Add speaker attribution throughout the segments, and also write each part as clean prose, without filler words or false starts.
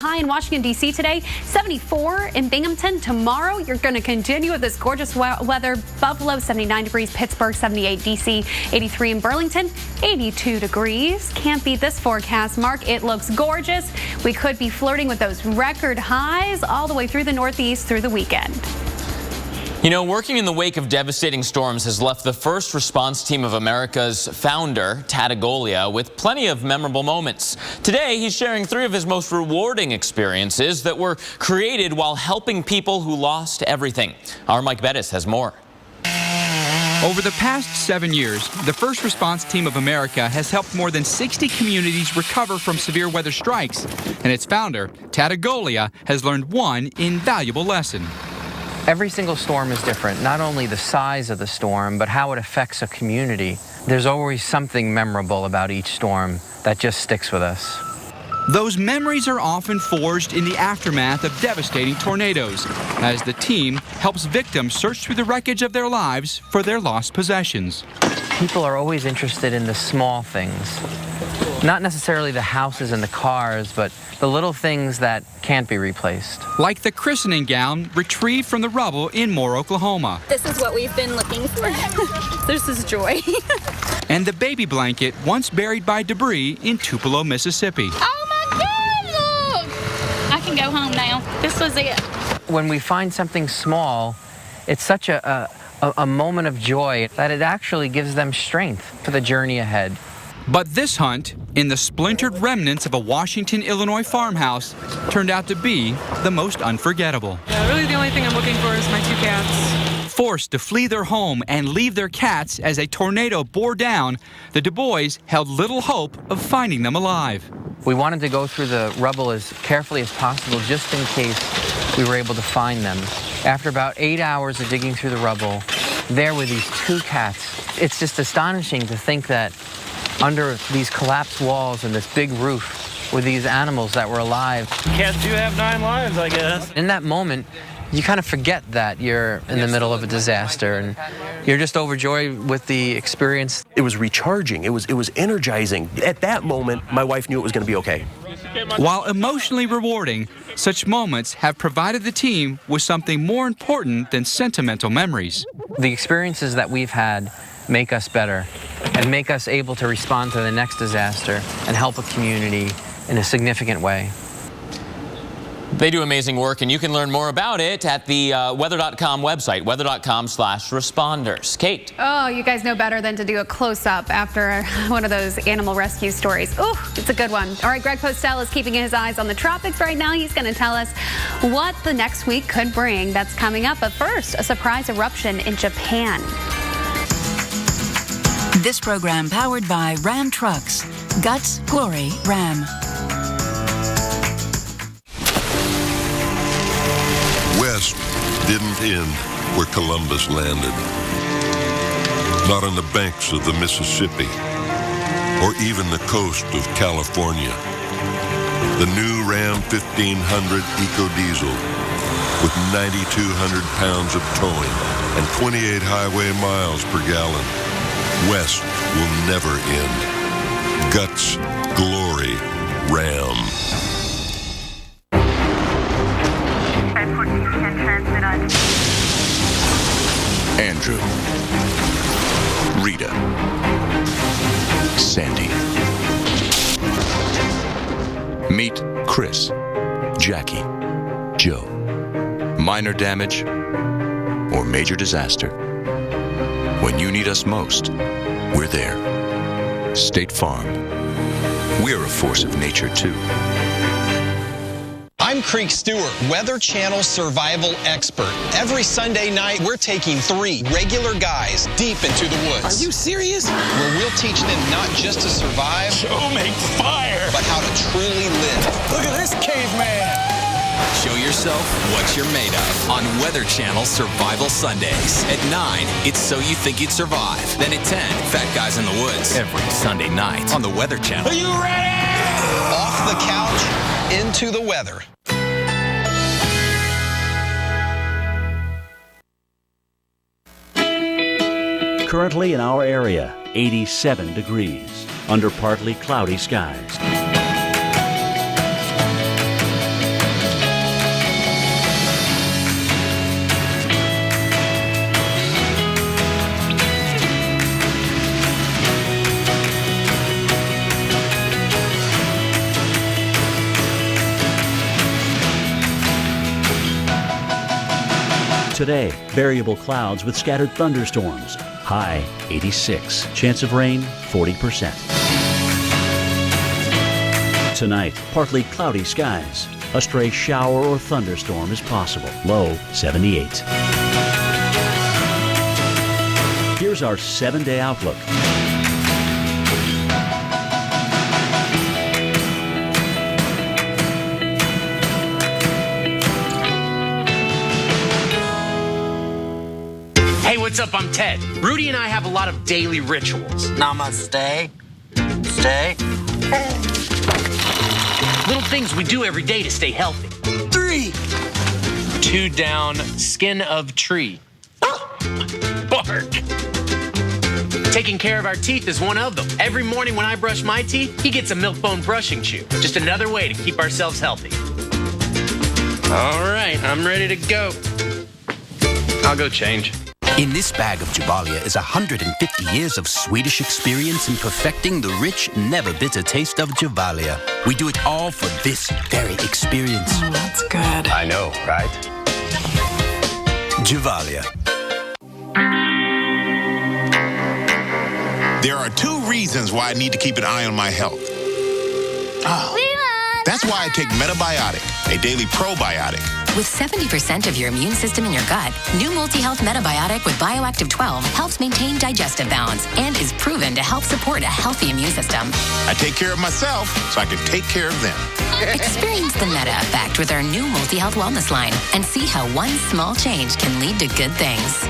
Speaker 1: high in Washington, D.C. today, 74 in Binghamton. Tomorrow, you're going to continue with this gorgeous weather. Buffalo, 79 degrees. Pittsburgh, 78. D.C., 83 in Burlington, 82 degrees. Can't beat this forecast, Mark. It looks gorgeous. We could be flirting with those record highs all the way through the Northeast through the weekend.
Speaker 2: You know, working in the wake of devastating storms has left the First Response Team of America's founder, Tattaglia, with plenty of memorable moments. Today, he's sharing 3 of his most rewarding experiences that were created while helping people who lost everything. Our Mike Bettis has more.
Speaker 3: Over the past 7 years, the First Response Team of America has helped more than 60 communities recover from severe weather strikes, and its founder, Tattaglia, has learned one invaluable lesson.
Speaker 4: Every single storm is different, not only the size of the storm, but how it affects a community. There's always something memorable about each storm that just sticks with us.
Speaker 3: Those memories are often forged in the aftermath of devastating tornadoes, as the team helps victims search through the wreckage of their lives for their lost possessions.
Speaker 4: People are always interested in the small things. Not necessarily the houses and the cars, but the little things that can't be replaced.
Speaker 3: Like the christening gown retrieved from the rubble in Moore, Oklahoma.
Speaker 5: This is what we've been looking for. This is joy.
Speaker 3: And the baby blanket once buried by debris in Tupelo, Mississippi.
Speaker 5: Oh my God, look! I can go home now. This was it.
Speaker 4: When we find something small, it's such a moment of joy that it actually gives them strength for the journey ahead.
Speaker 3: But this hunt, in the splintered remnants of a Washington, Illinois farmhouse, turned out to be the most unforgettable.
Speaker 6: Yeah, really the only thing I'm looking for is my 2 cats.
Speaker 3: Forced to flee their home and leave their cats as a tornado bore down, the Du Bois held little hope of finding them alive.
Speaker 4: We wanted to go through the rubble as carefully as possible just in case we were able to find them. After about 8 hours of digging through the rubble, there were these 2 cats. It's just astonishing to think that under these collapsed walls and this big roof were these animals that were alive.
Speaker 7: Cats do have 9 lives, I guess.
Speaker 4: In that moment, you kind of forget that you're in the middle of a disaster and you're just overjoyed with the experience.
Speaker 8: It was recharging. It was energizing. At that moment, my wife knew it was going to be okay.
Speaker 3: While emotionally rewarding, such moments have provided the team with something more important than sentimental memories.
Speaker 4: The experiences that we've had make us better and make us able to respond to the next disaster and help a community in a significant way.
Speaker 2: They do amazing work, and you can learn more about it at the weather.com website, weather.com/responders. Kate.
Speaker 1: Oh, you guys know better than to do a close-up after one of those animal rescue stories. Ooh, it's a good one. All right, Greg Postel is keeping his eyes on the tropics right now. He's going to tell us what the next week could bring. That's coming up. But first, a surprise eruption in Japan.
Speaker 9: This program powered by Ram Trucks. Guts, Glory, Ram.
Speaker 10: West didn't end where Columbus landed. Not on the banks of the Mississippi or even the coast of California. The new Ram 1500 EcoDiesel with 9,200 pounds of towing and 28 highway miles per gallon. West will never end. Guts, Glory, Ram.
Speaker 11: Andrew, Rita, Sandy. Meet Chris, Jackie, Joe. Minor damage or major disaster. When you need us most, we're there. State Farm. We're a force of nature, too.
Speaker 12: I'm Creek Stewart, Weather Channel survival expert. Every Sunday night, we're taking 3 regular guys deep into the woods.
Speaker 7: Are you serious?
Speaker 12: Where we'll teach them not just to survive,
Speaker 7: Show make fire,
Speaker 12: but how to truly live.
Speaker 7: Look at this caveman.
Speaker 13: Show yourself what you're made of on Weather Channel Survival Sundays. At 9, it's So You Think You'd Survive. Then at 10, Fat Guys in the Woods. Every Sunday night on the Weather Channel.
Speaker 7: Are you ready?
Speaker 12: Off the couch, into the weather.
Speaker 14: Currently in our area, 87 degrees, under partly cloudy skies. Today, variable clouds with scattered thunderstorms. High 86. Chance of rain 40%. Tonight, partly cloudy skies. A stray shower or thunderstorm is possible. Low 78. Here's our 7-day outlook.
Speaker 15: Hey, what's up? I'm Ted. Rudy and I have a lot of daily rituals.
Speaker 16: Namaste. Stay.
Speaker 15: Little things we do every day to stay healthy.
Speaker 16: 3.
Speaker 15: 2 down, skin of tree. Bark. Taking care of our teeth is one of them. Every morning when I brush my teeth, he gets a Milk-Bone brushing chew. Just another way to keep ourselves healthy. All right, I'm ready to go. I'll go change.
Speaker 17: In this bag of Gevalia is 150 years of Swedish experience in perfecting the rich, never bitter taste of Gevalia. We do it all for this very experience.
Speaker 9: Oh, that's good.
Speaker 17: I know, right? Gevalia.
Speaker 18: There are 2 reasons why I need to keep an eye on my health. That's why I take Metabiotic, a daily probiotic.
Speaker 19: With 70% of your immune system in your gut, new Multi-Health Metabiotic with Bioactive 12 helps maintain digestive balance and is proven to help support a healthy immune system.
Speaker 18: I take care of myself so I can take care of them.
Speaker 19: Experience the Meta Effect with our new Multi-Health Wellness line and see how one small change can lead to good things.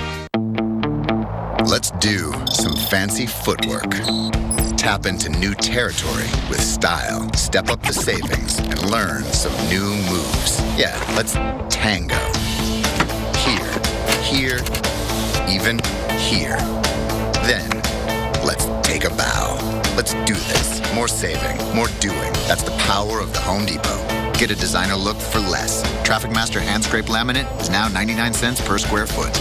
Speaker 20: Let's do some fancy footwork. Tap into new territory with style. Step up the savings and learn some new moves. Yeah, let's tango. Here, even here. Then, let's take a bow. Let's do this. More saving, more doing. That's the power of the Home Depot. Get a designer look for less. Traffic Master hand scrape laminate is now 99 cents per square foot.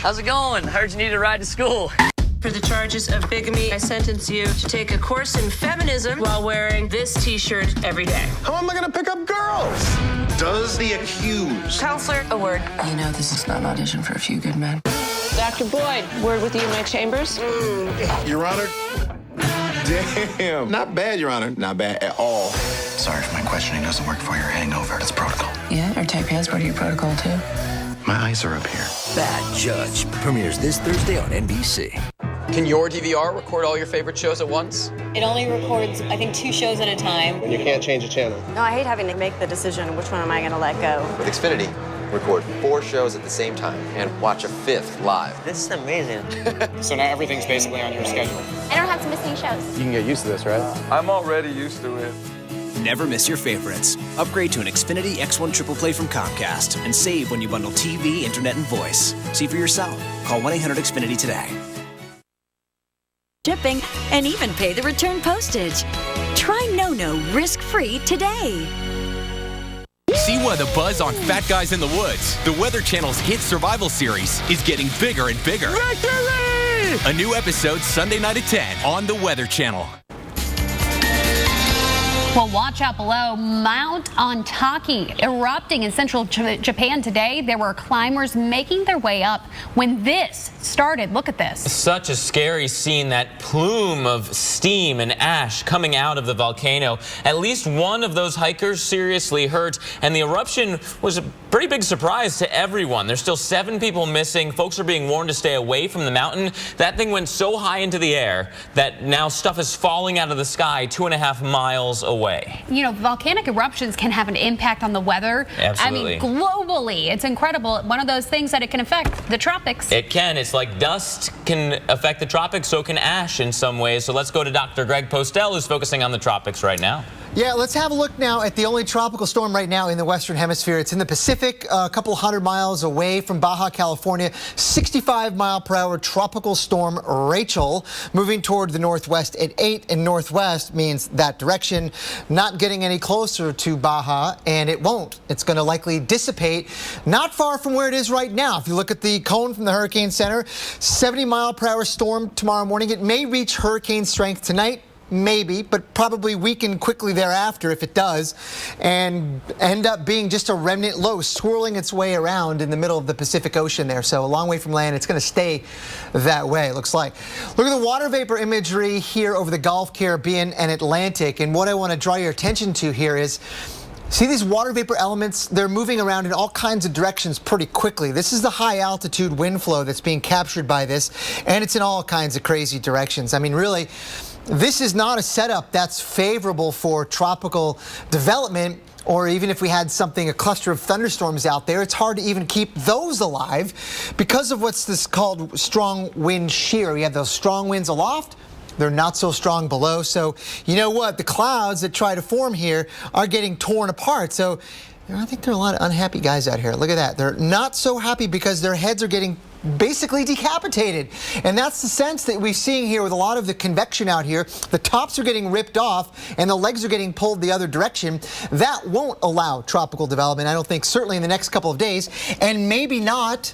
Speaker 21: How's it going? Heard you need a ride to school.
Speaker 22: For the charges of bigamy, I sentence you to take a course in feminism while wearing this t-shirt every day.
Speaker 7: How am I gonna pick up girls? Does the accused?
Speaker 22: Counselor, a word.
Speaker 21: You know this is not an audition for a few good men.
Speaker 22: Dr. Boyd, word with you in my chambers.
Speaker 7: Your Honor. Damn. Not bad, Your Honor. Not bad at all.
Speaker 23: Sorry if my questioning doesn't work for your hangover. It's protocol.
Speaker 21: Yeah, our tight pants part of your protocol too.
Speaker 23: My eyes are up here.
Speaker 24: Bad Judge premieres this Thursday on NBC.
Speaker 25: Can your DVR record all your favorite shows at once?
Speaker 26: It only records, I think, 2 shows at a time.
Speaker 7: You can't change a channel.
Speaker 26: No, I hate having to make the decision which one am I going to let go.
Speaker 25: With Xfinity, record 4 shows at the same time and watch a 5th live.
Speaker 26: This is amazing.
Speaker 27: So now everything's basically on your schedule.
Speaker 26: I don't have to miss any shows.
Speaker 7: You can get used to this, right?
Speaker 25: I'm already used to it.
Speaker 24: Never miss your favorites. Upgrade to an Xfinity X1 Triple Play from Comcast and save when you bundle TV, internet, and voice. See for yourself. Call 1-800-XFINITY today.
Speaker 28: Shipping and even pay the return postage. Try NoNo risk-free today.
Speaker 13: See why the buzz on Fat Guys in the Woods, the Weather Channel's hit survival series, is getting bigger and bigger. Victory! A new episode Sunday night at 10 on the Weather Channel.
Speaker 1: Well, watch out below. Mount Ontake erupting in central Japan today. There were climbers making their way up when this started. Look at this.
Speaker 2: Such a scary scene, that plume of steam and ash coming out of the volcano. At least one of those hikers seriously hurt, and the eruption was a pretty big surprise to everyone. There's still 7 people missing. Folks are being warned to stay away from the mountain. That thing went so high into the air that now stuff is falling out of the sky 2.5 miles away.
Speaker 1: You know, volcanic eruptions can have an impact on the weather.
Speaker 2: Absolutely.
Speaker 1: I mean, globally, it's incredible. One of those things that it can affect the tropics.
Speaker 2: It can. It's like dust can affect the tropics, so can ash in some ways. So let's go to Dr. Greg Postel, who's focusing on the tropics right now.
Speaker 29: Yeah, let's have a look now at the only tropical storm right now in the Western Hemisphere. It's in the Pacific, a couple hundred miles away from Baja California. 65-mile-per-hour tropical storm Rachel, moving toward the northwest at 8, and northwest means that direction, not getting any closer to Baja, and it won't. It's going to likely dissipate not far from where it is right now. If you look at the cone from the Hurricane Center, 70-mile-per-hour storm tomorrow morning. It may reach hurricane strength tonight. maybe, but probably weaken quickly thereafter if it does, and end up being just a remnant low, swirling its way around in the middle of the Pacific Ocean there. So a long way from land. It's going to stay that way, it looks like. Look at the water vapor imagery here over the Gulf, Caribbean, and Atlantic. And what I want to draw your attention to here is, see these water vapor elements? They're moving around in all kinds of directions pretty quickly. This is the high altitude wind flow that's being captured by this, and it's in all kinds of crazy directions. I mean, really, this is not a setup that's favorable for tropical development, or even if we had a cluster of thunderstorms out there, it's hard to even keep those alive because of what's this called strong wind shear. We have those strong winds aloft. They're not so strong below. So you know what? The clouds that try to form here are getting torn apart. So I think there are a lot of unhappy guys out here. Look at that. They're not so happy because their heads are getting basically decapitated. And that's the sense that we're seeing here with a lot of the convection out here. The tops are getting ripped off and the legs are getting pulled the other direction. That won't allow tropical development, I don't think, certainly in the next couple of days, and maybe not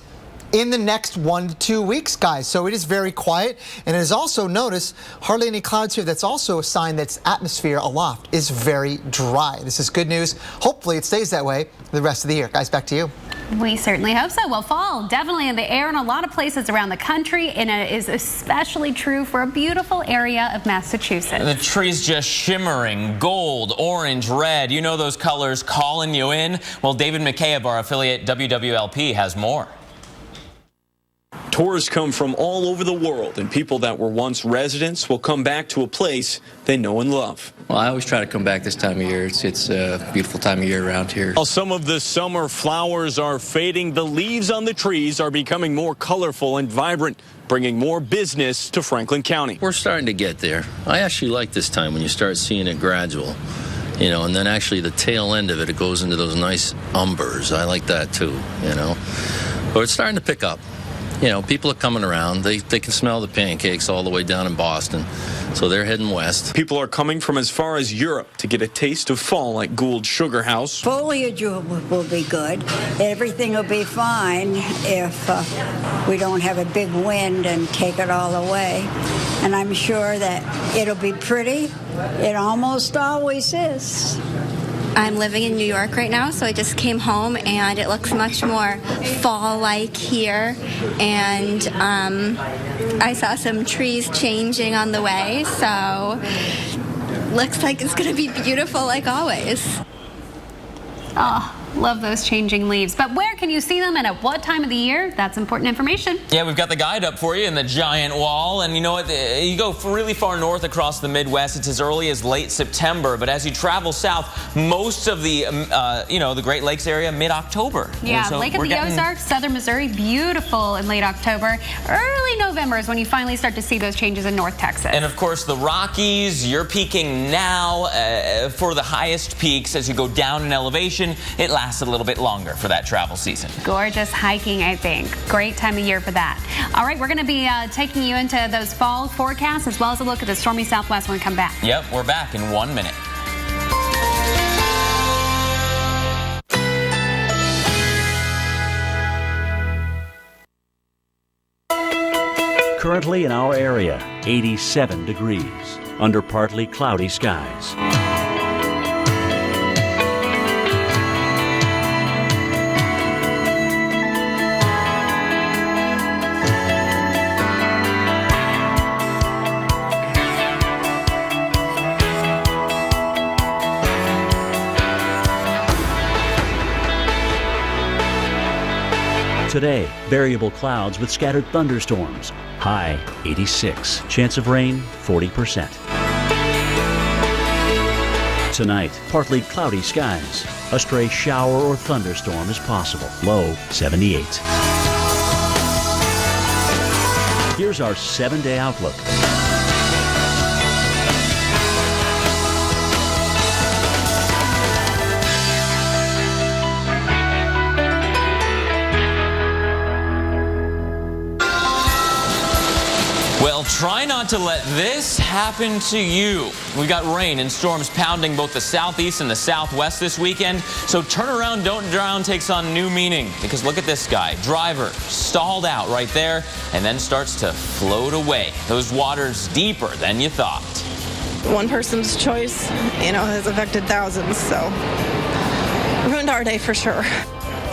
Speaker 29: in the next 1 to 2 weeks, guys. So it is very quiet, and it is also, notice, hardly any clouds here. That's also a sign that atmosphere aloft is very dry. This is good news. Hopefully it stays that way the rest of the year. Guys, back to you.
Speaker 1: We certainly hope so. Well, fall definitely in the air in a lot of places around the country, and it is especially true for a beautiful area of Massachusetts.
Speaker 2: The trees just shimmering, gold, orange, red. You know those colors calling you in? Well, David McKay of our affiliate WWLP has more.
Speaker 3: Tourists come from all over the world, and people that were once residents will come back to a place they know and love.
Speaker 4: Well, I always try to come back this time of year. It's a beautiful time of year around here.
Speaker 3: While some of the summer flowers are fading, the leaves on the trees are becoming more colorful and vibrant, bringing more business to Franklin County.
Speaker 5: We're starting to get there. I actually like this time when you start seeing it gradual. You know, and then actually the tail end of it, it goes into those nice umbers. I like that too, you know. But it's starting to pick up. You know, people are coming around. They can smell the pancakes all the way down in Boston, so they're heading west.
Speaker 3: People are coming from as far as Europe to get a taste of fall at Gould Sugar House.
Speaker 6: Foliage will be good. Everything will be fine if we don't have a big wind and take it all away. And I'm sure that it'll be pretty. It almost always is.
Speaker 8: I'm living in New York right now, so I just came home, and it looks much more fall-like here. And I saw some trees changing on the way, so looks like it's going to be beautiful like always.
Speaker 1: Oh, love those changing leaves. But where can you see them and at what time of the year? That's important information.
Speaker 2: Yeah, we've got the guide up for you in the giant wall. And you know what? You go really far north across the Midwest. It's as early as late September. But as you travel south, most of the, the Great Lakes area, mid-October.
Speaker 1: Yeah, so Lake of the Ozarks, southern Missouri, beautiful in late October. Early November is when you finally start to see those changes in North Texas.
Speaker 2: And of course, the Rockies, you're peaking now for the highest peaks. As you go down in elevation, it lasts a little bit longer for that travel season.
Speaker 1: Gorgeous hiking, I think. Great time of year for that. All right, we're going to be taking you into those fall forecasts as well as a look at the stormy southwest when we come back.
Speaker 2: Yep, we're back in 1 minute.
Speaker 10: Currently in our area, 87 degrees under partly cloudy skies. Today, variable clouds with scattered thunderstorms. High 86. Chance of rain 40%. Tonight, partly cloudy skies. A stray shower or thunderstorm is possible. Low 78. Here's our 7-day outlook.
Speaker 2: Well, try not to let this happen to you. We've got rain and storms pounding both the southeast and the southwest this weekend. So turn around, don't drown takes on new meaning. Because look at this guy. Driver stalled out right there and then starts to float away. Those waters deeper than you thought.
Speaker 9: one person's choice, has affected thousands, so ruined our day for sure.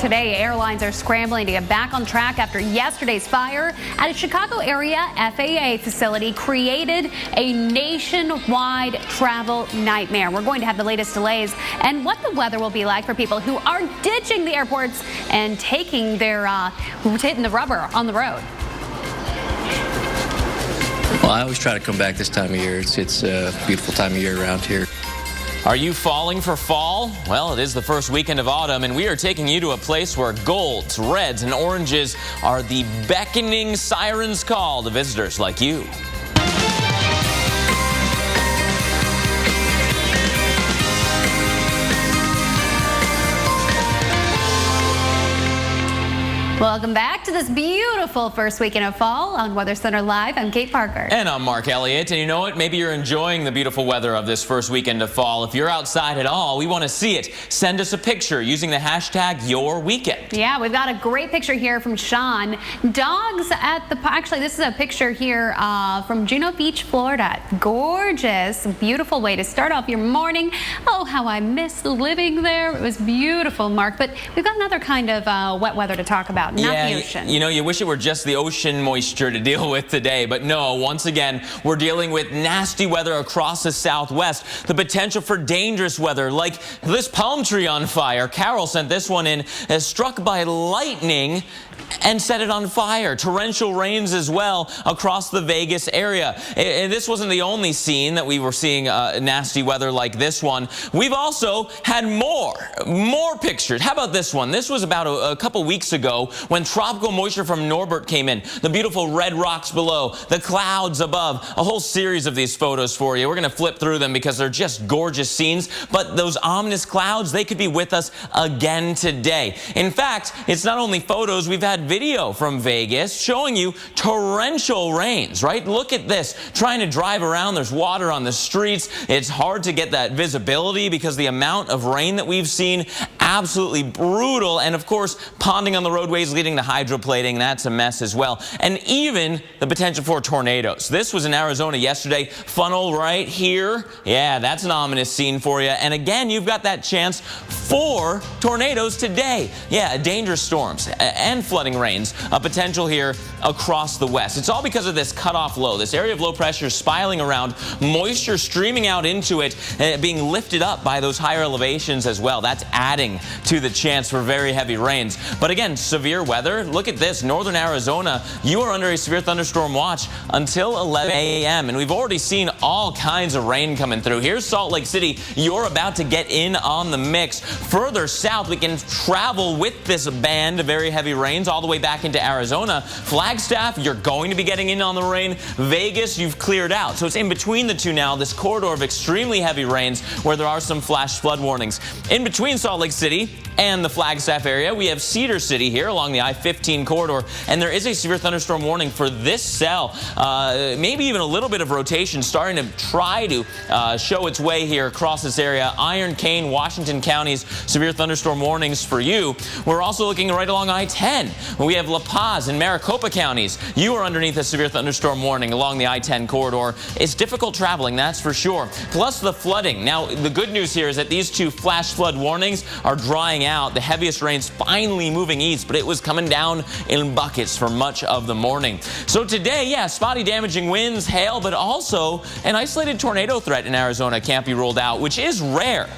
Speaker 1: Today, airlines are scrambling to get back on track after yesterday's fire at a Chicago area FAA facility created a nationwide travel nightmare. We're going to have the latest delays and what the weather will be like for people who are ditching the airports and taking their hitting the rubber on the road.
Speaker 4: Well, I always try to come back this time of year. It's a beautiful time of year around here.
Speaker 2: Are you falling for fall? Well, it is the first weekend of autumn, and we are taking you to a place where golds, reds, and oranges are the beckoning sirens call to visitors like you.
Speaker 1: Welcome back to this beautiful first weekend of fall on Weather Center Live. I'm Kate Parker.
Speaker 2: And I'm Mark Elliott. And you know what? Maybe you're enjoying the beautiful weather of this first weekend of fall. If you're outside at all, we want to see it. Send us a picture using the hashtag YourWeekend.
Speaker 1: Yeah, we've got a great picture here from Sean. Dogs at the... Actually, this is a picture here from Juno Beach, Florida. Gorgeous, beautiful way to start off your morning. Oh, how I miss living there. It was beautiful, Mark. But we've got another kind of wet weather to talk about. Not the ocean.
Speaker 2: You know, you wish it were just the ocean moisture to deal with today, but no, once again, we're dealing with nasty weather across the Southwest. The potential for dangerous weather, like this palm tree on fire. Carol sent this one in, struck by lightning and set it on fire. Torrential rains as well across the Vegas area. And this wasn't the only scene that we were seeing nasty weather like this one. We've also had more pictures. How about this one? This was about a couple weeks ago when tropical moisture from Norbert came in. The beautiful red rocks below, the clouds above, a whole series of these photos for you. We're going to flip through them because they're just gorgeous scenes. But those ominous clouds, they could be with us again today. In fact, it's not only photos, we've had video from Vegas showing you torrential rains, right? Look at this. Trying to drive around, there's water on the streets. It's hard to get that visibility because the amount of rain that we've seen, absolutely brutal. And of course, ponding on the roadways leading to hydroplating, that's a mess as well. And even the potential for tornadoes. This was in Arizona yesterday. Funnel right here. Yeah, that's an ominous scene for you. And again, you've got that chance for tornadoes today. Yeah, dangerous storms and flooding rains, a potential here across the west. It's all because of this cutoff low. This area of low pressure spiraling around, moisture streaming out into it, and being lifted up by those higher elevations as well. That's adding to the chance for very heavy rains. But again, severe weather. Look at this. Northern Arizona, you are under a severe thunderstorm watch until 11 a.m. And we've already seen all kinds of rain coming through. Here's Salt Lake City. You're about to get in on the mix. Further south, we can travel with this band of very heavy rains all the way back into Arizona. Flagstaff, you're going to be getting in on the rain. Vegas, you've cleared out. So it's in between the two now, this corridor of extremely heavy rains where there are some flash flood warnings. In between Salt Lake City and the Flagstaff area, we have Cedar City here along the I-15 corridor, and there is a severe thunderstorm warning for this cell. Maybe even a little bit of rotation starting to try to show its way here across this area. Iron Cane, Washington counties, severe thunderstorm warnings for you. We're also looking right along I-10. We have La Paz and Maricopa counties. You are underneath a severe thunderstorm warning along the I-10 corridor. It's difficult traveling, that's for sure. Plus the flooding. Now, the good news here is that these two flash flood warnings are drying out. The heaviest rain's finally moving east, but it was coming down in buckets for much of the morning. So today, yeah, spotty damaging winds, hail, but also an isolated tornado threat in Arizona can't be ruled out, which is rare.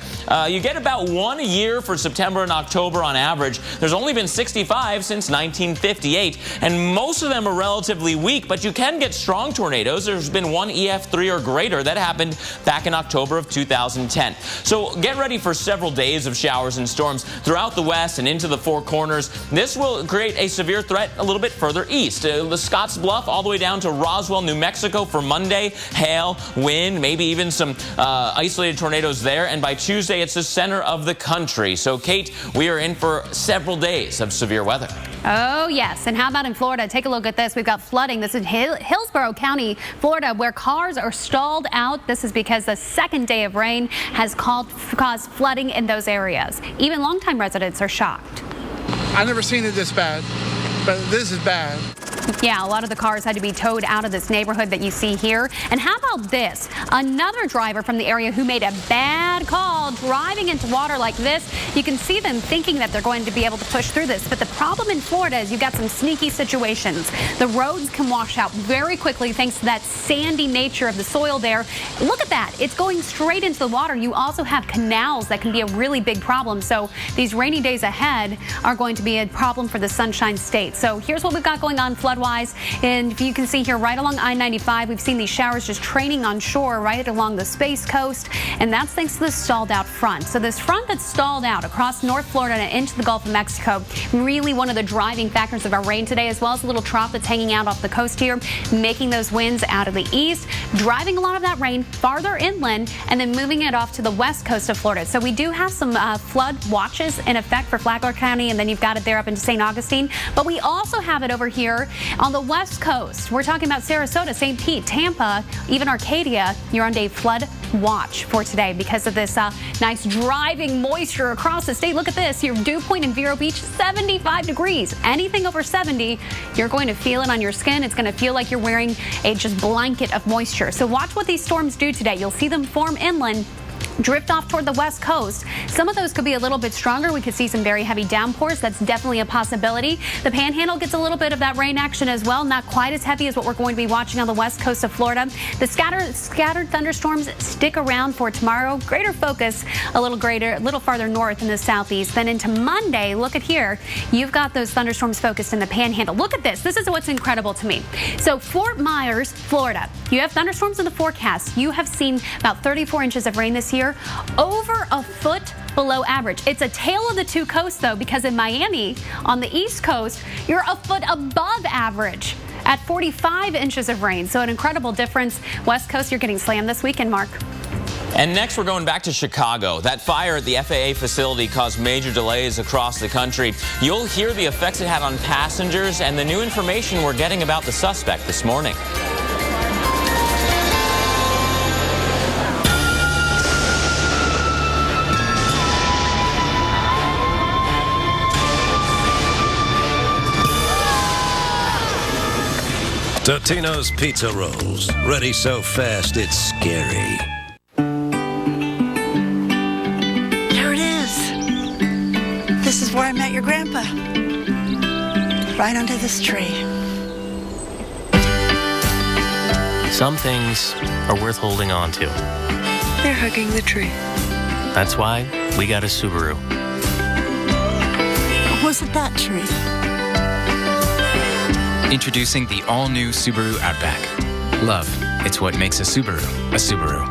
Speaker 2: You get about one a year for September and October on average. There's only been 65 since 1958, and most of them are relatively weak, but you can get strong tornadoes. There's been one EF3 or greater that happened back in October of 2010. So get ready for several days of showers and storms throughout the west and into the Four Corners. This will create a severe threat a little bit further east. The Scotts Bluff all the way down to Roswell, New Mexico for Monday. Hail, wind, maybe even some isolated tornadoes there, and by Tuesday, it's the center of the country. So, Kate, we are in for several days of severe weather.
Speaker 1: Oh, yes. And how about in Florida? Take a look at this. We've got flooding. This is Hillsborough County, Florida, where cars are stalled out. This is because the second day of rain has caused flooding in those areas. Even longtime residents are shocked.
Speaker 11: I've never seen it this bad, but this is bad.
Speaker 1: Yeah, a lot of the cars had to be towed out of this neighborhood that you see here. And how about this? Another driver from the area who made a bad call driving into water like this. You can see them thinking that they're going to be able to push through this. But the problem in Florida is you've got some sneaky situations. The roads can wash out very quickly thanks to that sandy nature of the soil there. Look at that. It's going straight into the water. You also have canals that can be a really big problem. So these rainy days ahead are going to be a problem for the Sunshine State. So here's what we've got going on flood-wise. And if you can see here right along I-95, we've seen these showers just training on shore right along the Space Coast. And that's thanks to the stalled out front. So this front that's stalled out across North Florida and into the Gulf of Mexico, really one of the driving factors of our rain today, as well as a little trough that's hanging out off the coast here, making those winds out of the east, driving a lot of that rain farther inland and then moving it off to the west coast of Florida. So we do have some flood watches in effect for Flagler County, and then you've got it there up into St. Augustine. But we also have it over here on the west coast. We're talking about Sarasota, St. Pete, Tampa, even Arcadia. You're on day flood watch for today because of this nice driving moisture across the state. Look at this. Your dew point in Vero Beach, 75 degrees. Anything over 70, you're going to feel it on your skin. It's going to feel like you're wearing a just blanket of moisture. So watch what these storms do today. You'll see them form inland, drift off toward the west coast. Some of those could be a little bit stronger. We could see some very heavy downpours. That's definitely a possibility. The Panhandle gets a little bit of that rain action as well. Not quite as heavy as what we're going to be watching on the west coast of Florida. The scattered thunderstorms stick around for tomorrow. Greater focus a little farther north in the southeast. Then into Monday, look at here. You've got those thunderstorms focused in the Panhandle. Look at this. This is what's incredible to me. So Fort Myers, Florida, you have thunderstorms in the forecast. You have seen about 34 inches of rain this year, over a foot below average. It's a tale of the two coasts, though, because in Miami, on the east coast, you're a foot above average at 45 inches of rain. So an incredible difference. West Coast, you're getting slammed this weekend, Mark.
Speaker 2: And next, we're going back to Chicago. That fire at the FAA facility caused major delays across the country. You'll hear the effects it had on passengers and the new information we're getting about the suspect this morning.
Speaker 11: Totino's Pizza Rolls. Ready so fast, it's scary.
Speaker 12: There it is. This is where I met your grandpa. Right under this tree.
Speaker 14: Some things are worth holding on to.
Speaker 12: They're hugging the tree.
Speaker 14: That's why we got a Subaru.
Speaker 12: Was it that tree?
Speaker 15: Introducing the all-new Subaru Outback. Love, it's what makes a Subaru a Subaru.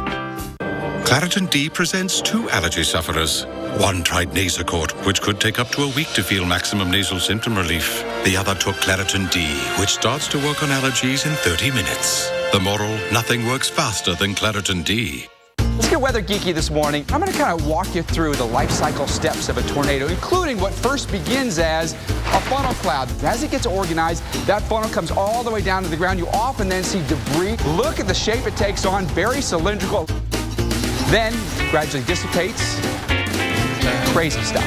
Speaker 16: Claritin D presents two allergy sufferers. One tried Nasacort, which could take up to a week to feel maximum nasal symptom relief. The other took Claritin D, which starts to work on allergies in 30 minutes. The moral, nothing works faster than Claritin D.
Speaker 17: Let's get weather geeky this morning. I'm going to kind of walk you through the life cycle steps of a tornado, including what first begins as a funnel cloud. As it gets organized, that funnel comes all the way down to the ground. You often then see debris. Look at the shape it takes on, very cylindrical. Then gradually dissipates. Crazy stuff.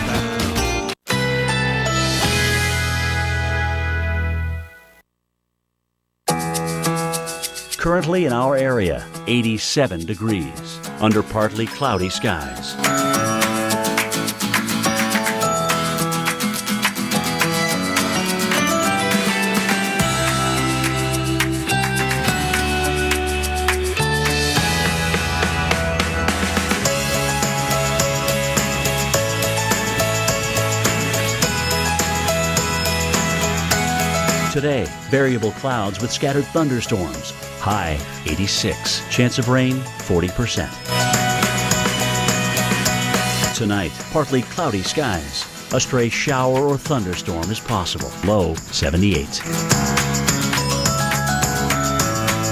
Speaker 10: Currently in our area, 87 degrees, under partly cloudy skies. Today, variable clouds with scattered thunderstorms. High 86. Chance of rain 40%. Tonight, partly cloudy skies. A stray shower or thunderstorm is possible. Low 78.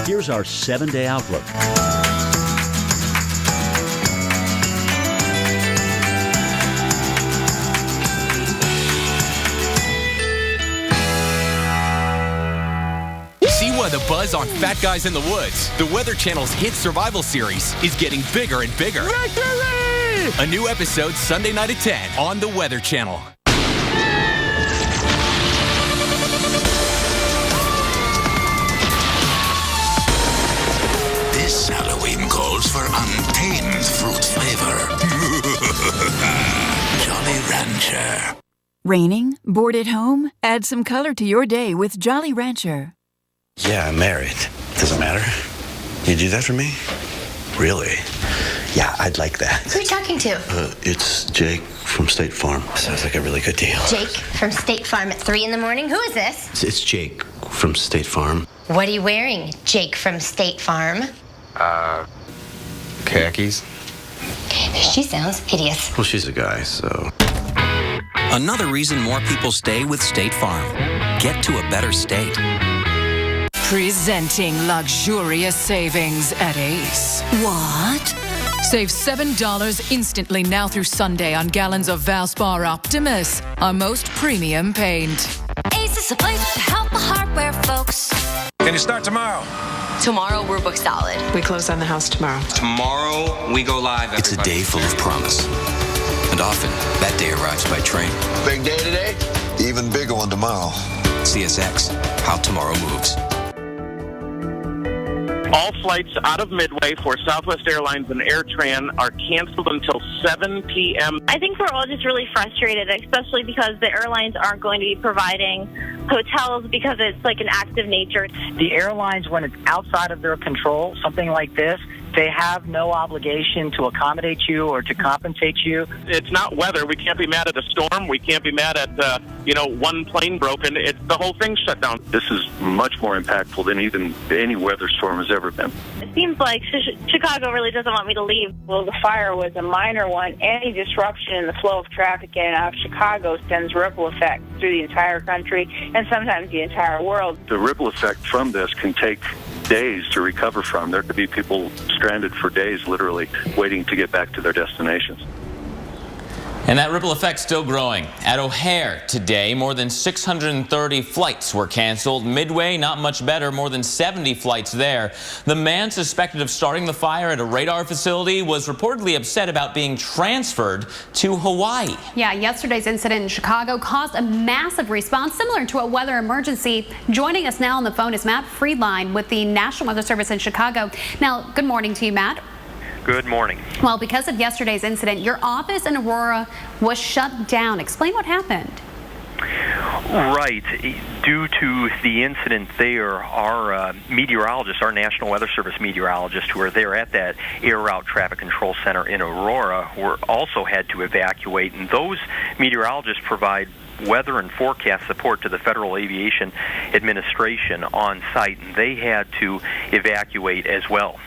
Speaker 10: Here's our 7-day outlook.
Speaker 13: The buzz on Fat Guys in the Woods, the Weather Channel's hit survival series, is getting bigger and bigger. Victory! A new episode Sunday night at 10 on the Weather Channel.
Speaker 11: This Halloween calls for untamed fruit flavor. Jolly Rancher.
Speaker 7: Raining? Bored at home? Add some color to your day with Jolly Rancher.
Speaker 18: Yeah, I'm married. Doesn't matter. You do that for me? Really? Yeah, I'd like that.
Speaker 19: Who are you talking to?
Speaker 18: It's Jake from State Farm. Sounds like a really good deal.
Speaker 19: Jake from State Farm at 3 in the morning? Who is this?
Speaker 18: It's Jake from State Farm.
Speaker 19: What are you wearing, Jake from State Farm?
Speaker 18: Khakis.
Speaker 19: She sounds hideous.
Speaker 18: Well, she's a guy, so...
Speaker 24: Another reason more people stay with State Farm. Get to a better state.
Speaker 20: Presenting luxurious savings at Ace.
Speaker 28: What?
Speaker 20: Save $7 instantly now through Sunday on gallons of Valspar Optimus, our most premium paint.
Speaker 28: Ace is a place to help the hardware folks.
Speaker 11: Can you start tomorrow?
Speaker 28: Tomorrow we're booked solid.
Speaker 9: We close on the house tomorrow.
Speaker 24: Tomorrow, we go live.
Speaker 13: It's a day full of promise. And often, that day arrives by train.
Speaker 21: Big day today? Even bigger one tomorrow.
Speaker 13: CSX, how tomorrow moves.
Speaker 22: All flights out of Midway for Southwest Airlines and AirTran are canceled until 7 p.m.
Speaker 23: I think we're all just really frustrated, especially because the airlines aren't going to be providing hotels because it's like an act of nature.
Speaker 26: The airlines, when it's outside of their control, something like this, they have no obligation to accommodate you or to compensate you.
Speaker 22: It's not weather. We can't be mad at a storm. We can't be mad at, one plane broken. The whole thing's shut down.
Speaker 27: This is much more impactful than even any weather storm has ever been.
Speaker 23: It seems like Chicago really doesn't want me to leave.
Speaker 30: Well, the fire was a minor one. Any disruption in the flow of traffic in and out of Chicago sends ripple effects through the entire country and sometimes the entire world.
Speaker 27: The ripple effect from this can take days to recover from. There could be people stranded for days, literally, waiting to get back to their destinations.
Speaker 2: And that ripple effect still growing. At O'Hare today, more than 630 flights were canceled. Midway, not much better, more than 70 flights there. The man suspected of starting the fire at a radar facility was reportedly upset about being transferred to Hawaii.
Speaker 1: Yeah, yesterday's incident in Chicago caused a massive response similar to a weather emergency. Joining us now on the phone is Matt Friedline with the National Weather Service in Chicago. Now, good morning to you, Matt.
Speaker 31: Good morning.
Speaker 1: Well, because of yesterday's incident, your office in Aurora was shut down. Explain what happened.
Speaker 31: Right. Due to the incident there, our meteorologists, our National Weather Service meteorologists who are there at that Air Route Traffic Control Center in Aurora also had to evacuate. And those meteorologists provide weather and forecast support to the Federal Aviation Administration on site, and they had to evacuate as well.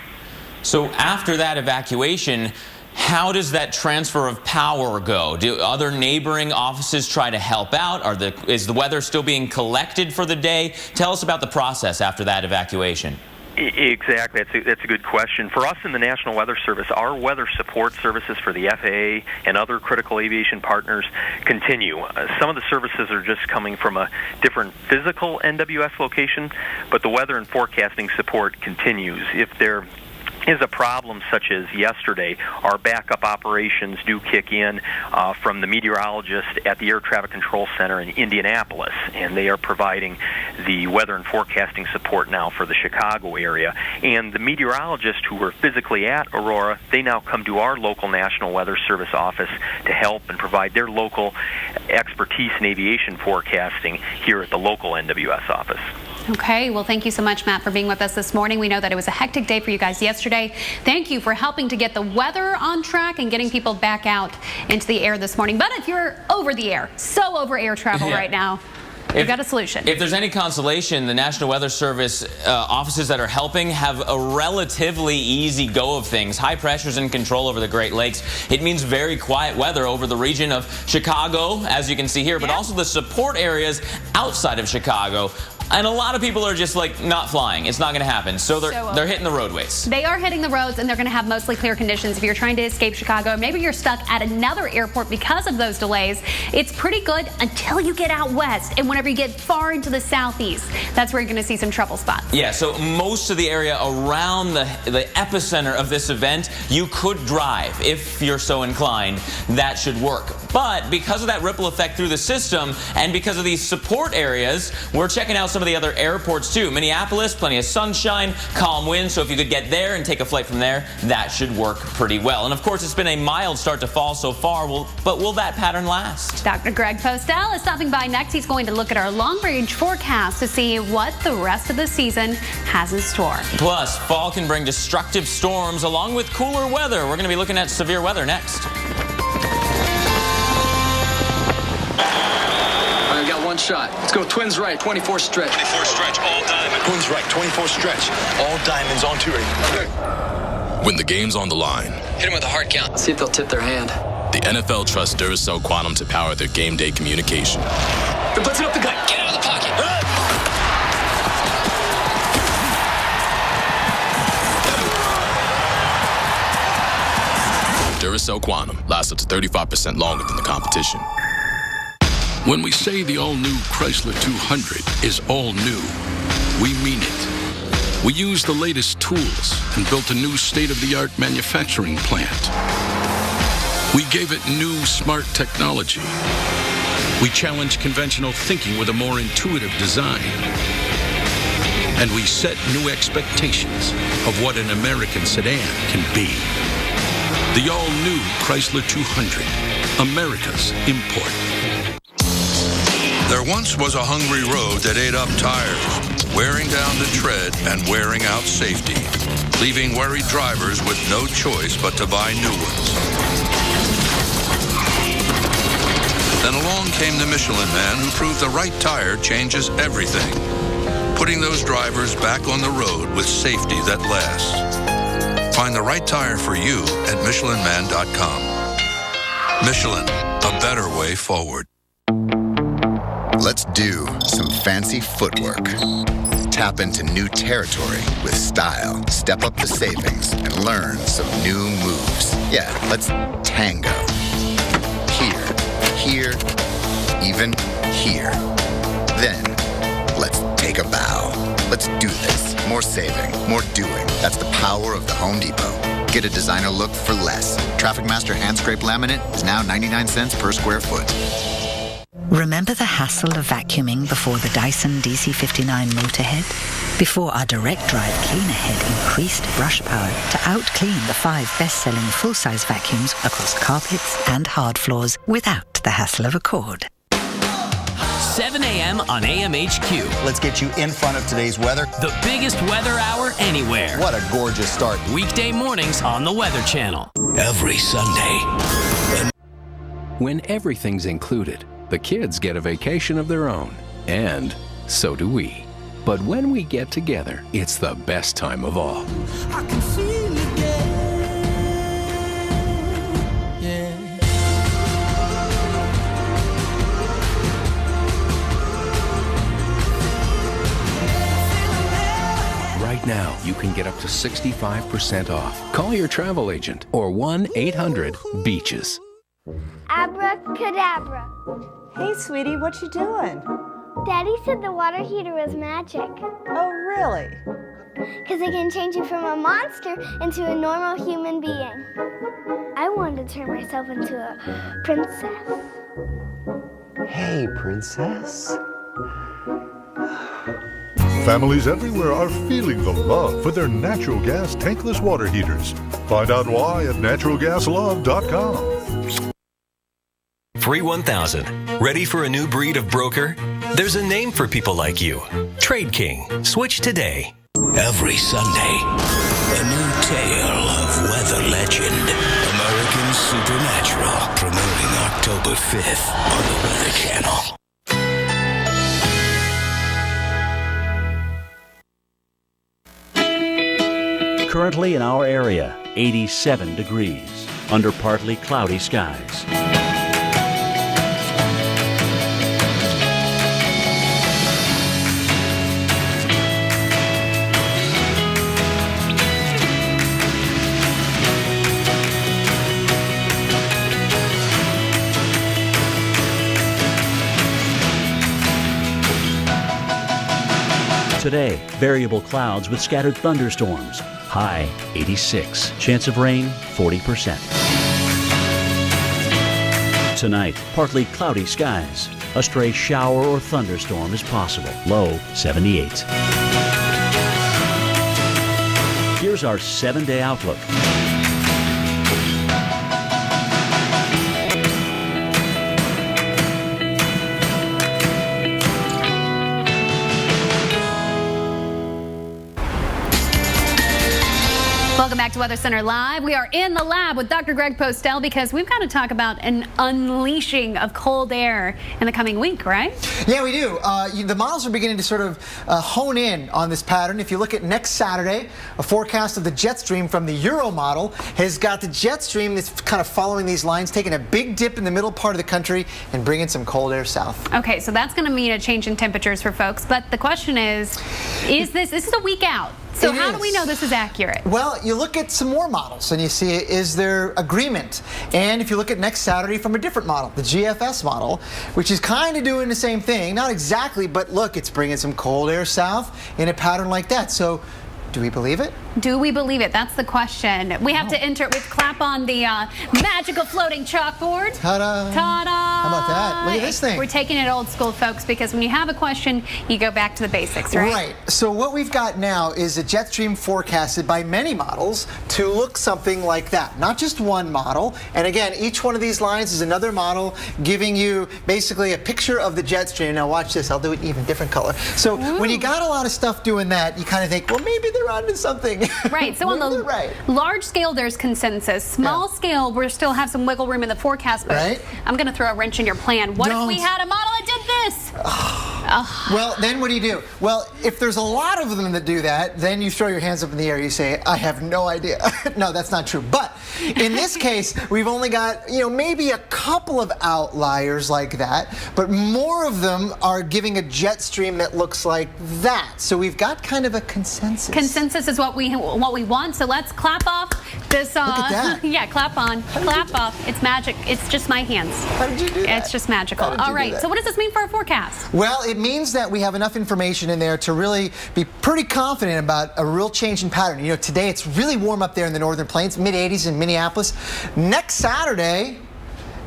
Speaker 2: So after that evacuation, how does that transfer of power go? Do other neighboring offices try to help out? Is the weather still being collected for the day? Tell us about the process after that evacuation.
Speaker 31: Exactly. That's a good question. For us in the National Weather Service, our weather support services for the FAA and other critical aviation partners continue. Some of the services are just coming from a different physical NWS location, but the weather and forecasting support continues. If there is a problem such as yesterday, our backup operations do kick in from the meteorologist at the Air Traffic Control Center in Indianapolis, and they are providing the weather and forecasting support now for the Chicago area. And the meteorologists who were physically at Aurora, they now come to our local National Weather Service office to help and provide their local expertise in aviation forecasting here at the local NWS office.
Speaker 1: Okay, well, thank you so much, Matt, for being with us this morning. We know that it was a hectic day for you guys yesterday. Thank you for helping to get the weather on track and getting people back out into the air this morning. But if you're over the air, so over air travel right now, we've got a solution.
Speaker 2: If there's any consolation, the National Weather Service offices that are helping have a relatively easy go of things. High pressures in control over the Great Lakes. It means very quiet weather over the region of Chicago, as you can see here, but also the support areas outside of Chicago. And a lot of people are just like not flying. It's not going to happen. So they're hitting the roadways.
Speaker 1: They are hitting the roads, and they're going to have mostly clear conditions. If you're trying to escape Chicago, maybe you're stuck at another airport because of those delays. It's pretty good until you get out west. And whenever you get far into the southeast, that's where you're going to see some trouble spots.
Speaker 2: Yeah, so most of the area around the epicenter of this event, you could drive if you're so inclined. That should work. But because of that ripple effect through the system and because of these support areas, we're checking out some some of the other airports too. Minneapolis, plenty of sunshine, calm winds, so if you could get there and take a flight from there, that should work pretty well. And of course, it's been a mild start to fall so far, but will that pattern last?
Speaker 1: Dr. Greg Postel is stopping by next. He's going to look at our long-range forecast to see what the rest of the season has in store.
Speaker 2: Plus, fall can bring destructive storms along with cooler weather. We're going to be looking at severe weather next.
Speaker 3: I got one shot. Let's go Twins right, 24 stretch.
Speaker 21: 24 stretch, all diamond. Twins right, 24 stretch, all diamonds on 2 ready.
Speaker 4: When the game's on the line,
Speaker 3: Hit them with a hard count. See if they'll tip their hand.
Speaker 4: the NFL trusts Duracell Quantum to power their game day communication.
Speaker 3: They're blitzing up the gut. Get out of the pocket.
Speaker 4: Duracell Quantum lasts up to 35% longer than the competition.
Speaker 5: When we say the all-new Chrysler 200 is all new, we mean it. We used the latest tools and built a new state-of-the-art manufacturing plant. We gave it new smart technology. We challenged conventional thinking with a more intuitive design. And we set new expectations of what an American sedan can be. The all-new Chrysler 200, America's import.
Speaker 21: There once was a hungry road that ate up tires, wearing down the tread and wearing out safety, leaving worried drivers with no choice but to buy new ones. Then along came the Michelin Man who proved the right tire changes everything, putting those drivers back on the road with safety that lasts. Find the right tire for you at MichelinMan.com. Michelin, a better way forward.
Speaker 6: Let's do some fancy footwork. Tap into new territory with style. Step up the savings and learn some new moves. Yeah, let's tango. Here, even here. Then, let's take a bow. Let's do this. More saving, more doing. That's the power of the Home Depot. Get a designer look for less. Traffic Master hand scrape laminate is now 99 cents per square foot.
Speaker 8: Remember the hassle of vacuuming before the Dyson DC59 Motorhead? Before our direct drive cleaner head increased brush power to out-clean the 5 best-selling full-size vacuums across carpets and hard floors without the hassle of a cord.
Speaker 12: 7 a.m. on AMHQ.
Speaker 14: Let's get you in front of today's weather.
Speaker 12: The biggest weather hour anywhere.
Speaker 14: What a gorgeous start.
Speaker 12: Weekday mornings on the Weather Channel.
Speaker 15: Every Sunday.
Speaker 16: When everything's included, the kids get a vacation of their own, and so do we. But when we get together, it's the best time of all.
Speaker 25: I can feel it again.
Speaker 16: Right now, you can get up to 65% off. Call your travel agent or 1-800-BEACHES.
Speaker 29: Abracadabra.
Speaker 32: Hey, sweetie, what you doing?
Speaker 29: Daddy said the water heater was magic.
Speaker 32: Oh, really?
Speaker 29: Because it can change you from a monster into a normal human being. I wanted to turn myself into a princess.
Speaker 32: Hey, princess.
Speaker 33: Families everywhere are feeling the love for their natural gas tankless water heaters. Find out why at naturalgaslove.com.
Speaker 34: Free 1000. Ready for a new breed of broker? There's a name for people like you. Trade King. Switch today.
Speaker 15: Every Sunday, a new tale of weather legend. American Supernatural. Premiering October 5th on the Weather Channel.
Speaker 10: Currently in our area, 87 degrees, under partly cloudy skies. Today, variable clouds with scattered thunderstorms. High 86. Chance of rain 40%. Tonight, partly cloudy skies. A stray shower or thunderstorm is possible. Low 78. Here's our 7-day outlook.
Speaker 1: Welcome back to Weather Center Live. We are in the lab with Dr. Greg Postel because we've got to talk about an unleashing of cold air in the coming week, right?
Speaker 7: Yeah, we do. The models are beginning to sort of hone in on this pattern. If you look at next Saturday, a forecast of the jet stream from the Euro model has got the jet stream that's kind of following these lines, taking a big dip in the middle part of the country and bringing some cold air south.
Speaker 1: Okay, so that's going to mean a change in temperatures for folks. But the question is this is a week out. So how do we know this is accurate?
Speaker 7: Well, you look at some more models and you see, is there agreement? And if you look at next Saturday from a different model, the GFS model, which is kind of doing the same thing, not exactly, but look, it's bringing some cold air south in a pattern like that. So do we believe it?
Speaker 1: Do we believe it? That's the question. We have to enter it with clap on the magical floating chalkboard.
Speaker 7: Ta-da!
Speaker 1: Ta-da!
Speaker 7: How about that? Look at this thing.
Speaker 1: We're taking it old school, folks, because when you have a question, you go back to the basics, right?
Speaker 7: Right. So what we've got now is a jet stream forecasted by many models to look something like that. Not just one model. And again, each one of these lines is another model giving you basically a picture of the jet stream. Now watch this. I'll do it even different color. So when you got a lot of stuff doing that, you kind of think, well, maybe they're onto something.
Speaker 1: Right. So on the large scale, there's consensus. Small scale, we still have some wiggle room in the forecast. But I'm going to throw a wrench in your plan. What if we had a model that did this?
Speaker 7: Well, then what do? Well, if there's a lot of them that do that, then you throw your hands up in the air. You say, I have no idea. No, that's not true. But in this case, we've only got, maybe a couple of outliers like that. But more of them are giving a jet stream that looks like that. So we've got kind of a consensus.
Speaker 1: Consensus is what we want. So let's clap off this.
Speaker 7: Look at that.
Speaker 1: Yeah, clap on. Clap off. It's magic. It's just my hands.
Speaker 7: How did you do that?
Speaker 1: It's just magical. All right. So what does this mean for our forecast?
Speaker 7: Well, it means that we have enough information in there to really be pretty confident about a real change in pattern. Today it's really warm up there in the northern plains, mid-80s in Minneapolis. Next Saturday,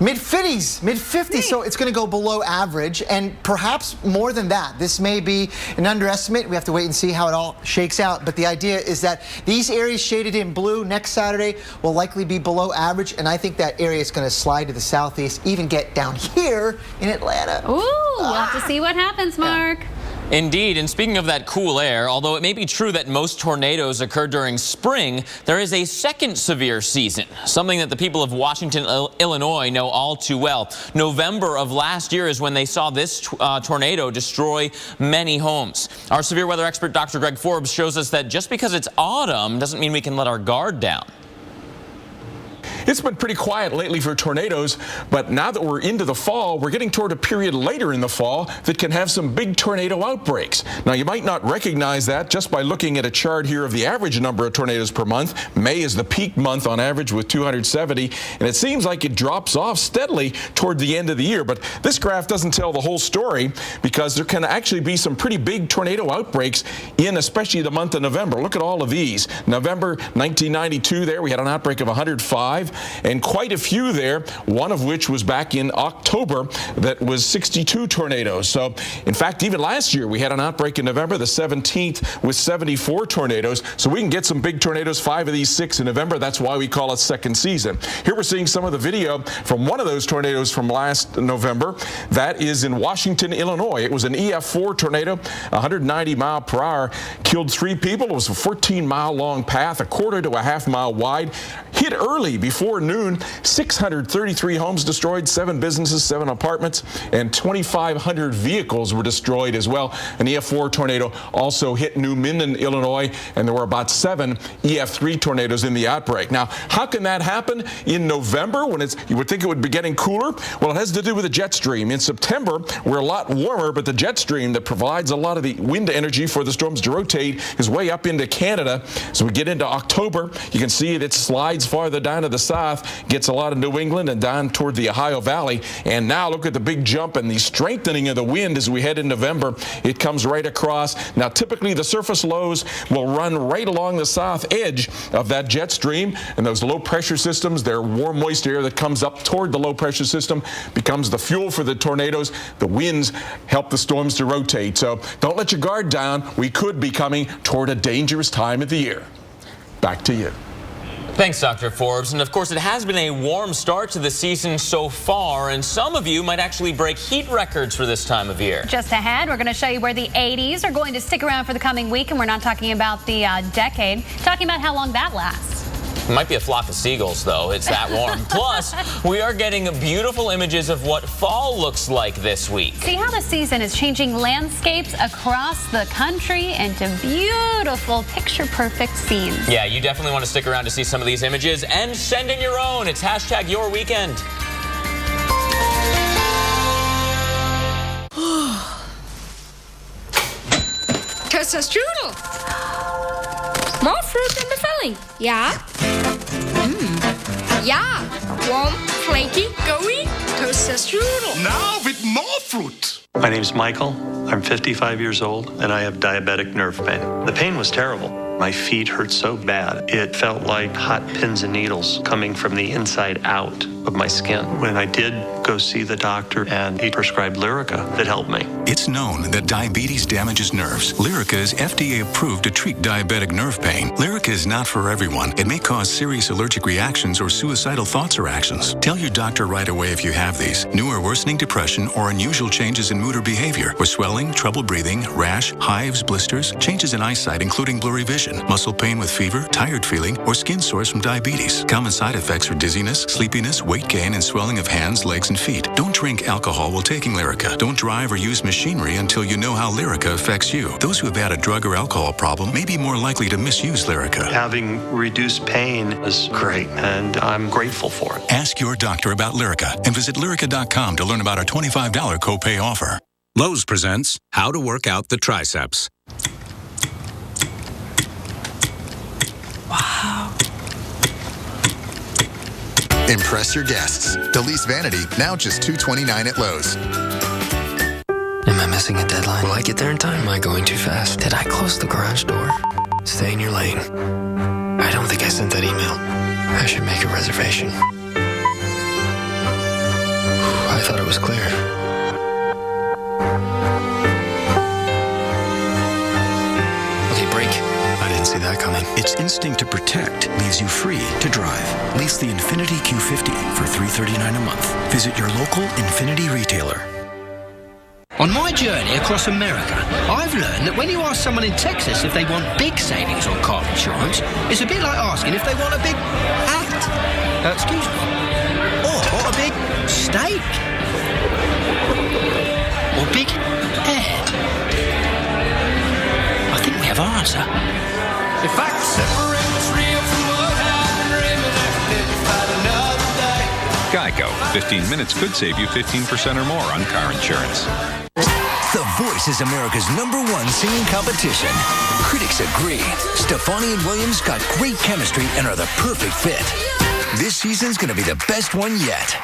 Speaker 7: mid-50s, mid-50s, so it's going to go below average, and perhaps more than that. This may be an underestimate. We have to wait and see how it all shakes out, but the idea is that these areas shaded in blue next Saturday will likely be below average, and I think that area is going to slide to the southeast, even get down here in Atlanta.
Speaker 1: Ooh, we'll have to see what happens, Mark.
Speaker 7: Yeah.
Speaker 2: Indeed, and speaking of that cool air, although it may be true that most tornadoes occur during spring, there is a second severe season, something that the people of Washington, Illinois know all too well. November of last year is when they saw this tornado destroy many homes. Our severe weather expert, Dr. Greg Forbes, shows us that just because it's autumn doesn't mean we can let our guard down.
Speaker 9: It's been pretty quiet lately for tornadoes, but now that we're into the fall, we're getting toward a period later in the fall that can have some big tornado outbreaks. Now, you might not recognize that just by looking at a chart here of the average number of tornadoes per month. May is the peak month on average with 270, and it seems like it drops off steadily toward the end of the year. But this graph doesn't tell the whole story because there can actually be some pretty big tornado outbreaks in especially the month of November. Look at all of these. November 1992 there, we had an outbreak of 105. And quite a few there, one of which was back in October that was 62 tornadoes. So, in fact, even last year we had an outbreak in November the 17th with 74 tornadoes. So we can get some big tornadoes, 5 of these 6 in November. That's why we call it second season. Here we're seeing some of the video from one of those tornadoes from last November. That is in Washington, Illinois. It was an EF4 tornado, 190 mile per hour, killed 3 people. It was a 14-mile long path, a quarter to a half-mile wide. Hit early before noon, 633 homes destroyed, 7 businesses, 7 apartments, and 2,500 vehicles were destroyed as well. An EF4 tornado also hit New Minden, Illinois, and there were about 7 EF3 tornadoes in the outbreak. Now, how can that happen in November when you would think it would be getting cooler? Well, it has to do with the jet stream. In September, we're a lot warmer, but the jet stream that provides a lot of the wind energy for the storms to rotate is way up into Canada. So we get into October, you can see it slides farther down to the south, gets a lot of New England and down toward the Ohio Valley. And now look at the big jump and the strengthening of the wind as we head in November. It comes right across. Now, typically the surface lows will run right along the south edge of that jet stream, and those low pressure systems, their warm, moist air that comes up toward the low pressure system becomes the fuel for the tornadoes. The winds help the storms to rotate. So don't let your guard down. We could be coming toward a dangerous time of the year. Back to you.
Speaker 2: Thanks, Dr. Forbes. And of course, it has been a warm start to the season so far, and some of you might actually break heat records for this time of year.
Speaker 1: Just ahead, we're going to show you where the 80s are going to stick around for the coming week, and we're not talking about the decade, talking about how long that lasts.
Speaker 2: It might be a flock of seagulls, though. It's that warm. Plus, we are getting beautiful images of what fall looks like this week.
Speaker 1: See how the season is changing landscapes across the country into beautiful, picture-perfect scenes.
Speaker 2: Yeah, you definitely want to stick around to see some of these images and send in your own. It's #YourWeekend.
Speaker 11: Toaster-strudel. More fruit in the filling. Yeah. Yeah. Warm, flaky, gooey. Toaster-strudel.
Speaker 13: Now with more fruit.
Speaker 17: My name's Michael. I'm 55 years old, and I have diabetic nerve pain. The pain was terrible. My feet hurt so bad, it felt like hot pins and needles coming from the inside out of my skin. When I did go see the doctor, and he prescribed Lyrica, that helped me.
Speaker 18: It's known that diabetes damages nerves. Lyrica is FDA approved to treat diabetic nerve pain. Lyrica is not for everyone. It may cause serious allergic reactions or suicidal thoughts or actions. Tell your doctor right away if you have these. New or worsening depression or unusual changes in mood or behavior, or swelling, trouble breathing, rash, hives, blisters, changes in eyesight including blurry vision, muscle pain with fever, tired feeling, or skin sores from diabetes. Common side effects are dizziness, sleepiness, weight gain, and swelling of hands, legs, and feet. Don't drink alcohol while taking Lyrica. Don't drive or use machinery until you know how Lyrica affects you. Those who have had a drug or alcohol problem may be more likely to misuse Lyrica.
Speaker 17: Having reduced pain is great, and I'm grateful for it.
Speaker 18: Ask your doctor about Lyrica and visit Lyrica.com to learn about our $25 copay offer.
Speaker 19: Lowe's presents How to Work Out the Triceps.
Speaker 6: Wow. Impress your guests. Delise Vanity, now just $229 at Lowe's.
Speaker 3: Am I missing a deadline? Will I get there in time? Am I going too fast? Did I close the garage door? Stay in your lane. I don't think I sent that email. I should make a reservation. I thought it was clear. Okay, break. I didn't see that coming.
Speaker 20: Its instinct to protect leaves you free to drive. Lease the Infiniti Q50 for $339 a month. Visit your local Infiniti retailer.
Speaker 22: On my journey across America, I've learned that when you ask someone in Texas if they want big savings on car insurance, it's a bit like asking if they want a big hat. Excuse me. Or a big steak. Or big head. I think we have our answer.
Speaker 25: If I could separate what's real from what happened, dreaming every day to fight another day.
Speaker 23: Geico. 15 minutes could save you 15% or more on car insurance.
Speaker 15: The Voice is America's #1 singing competition. Critics agree. Stefani and Williams got great chemistry and are the perfect fit. This season's gonna be the best one yet.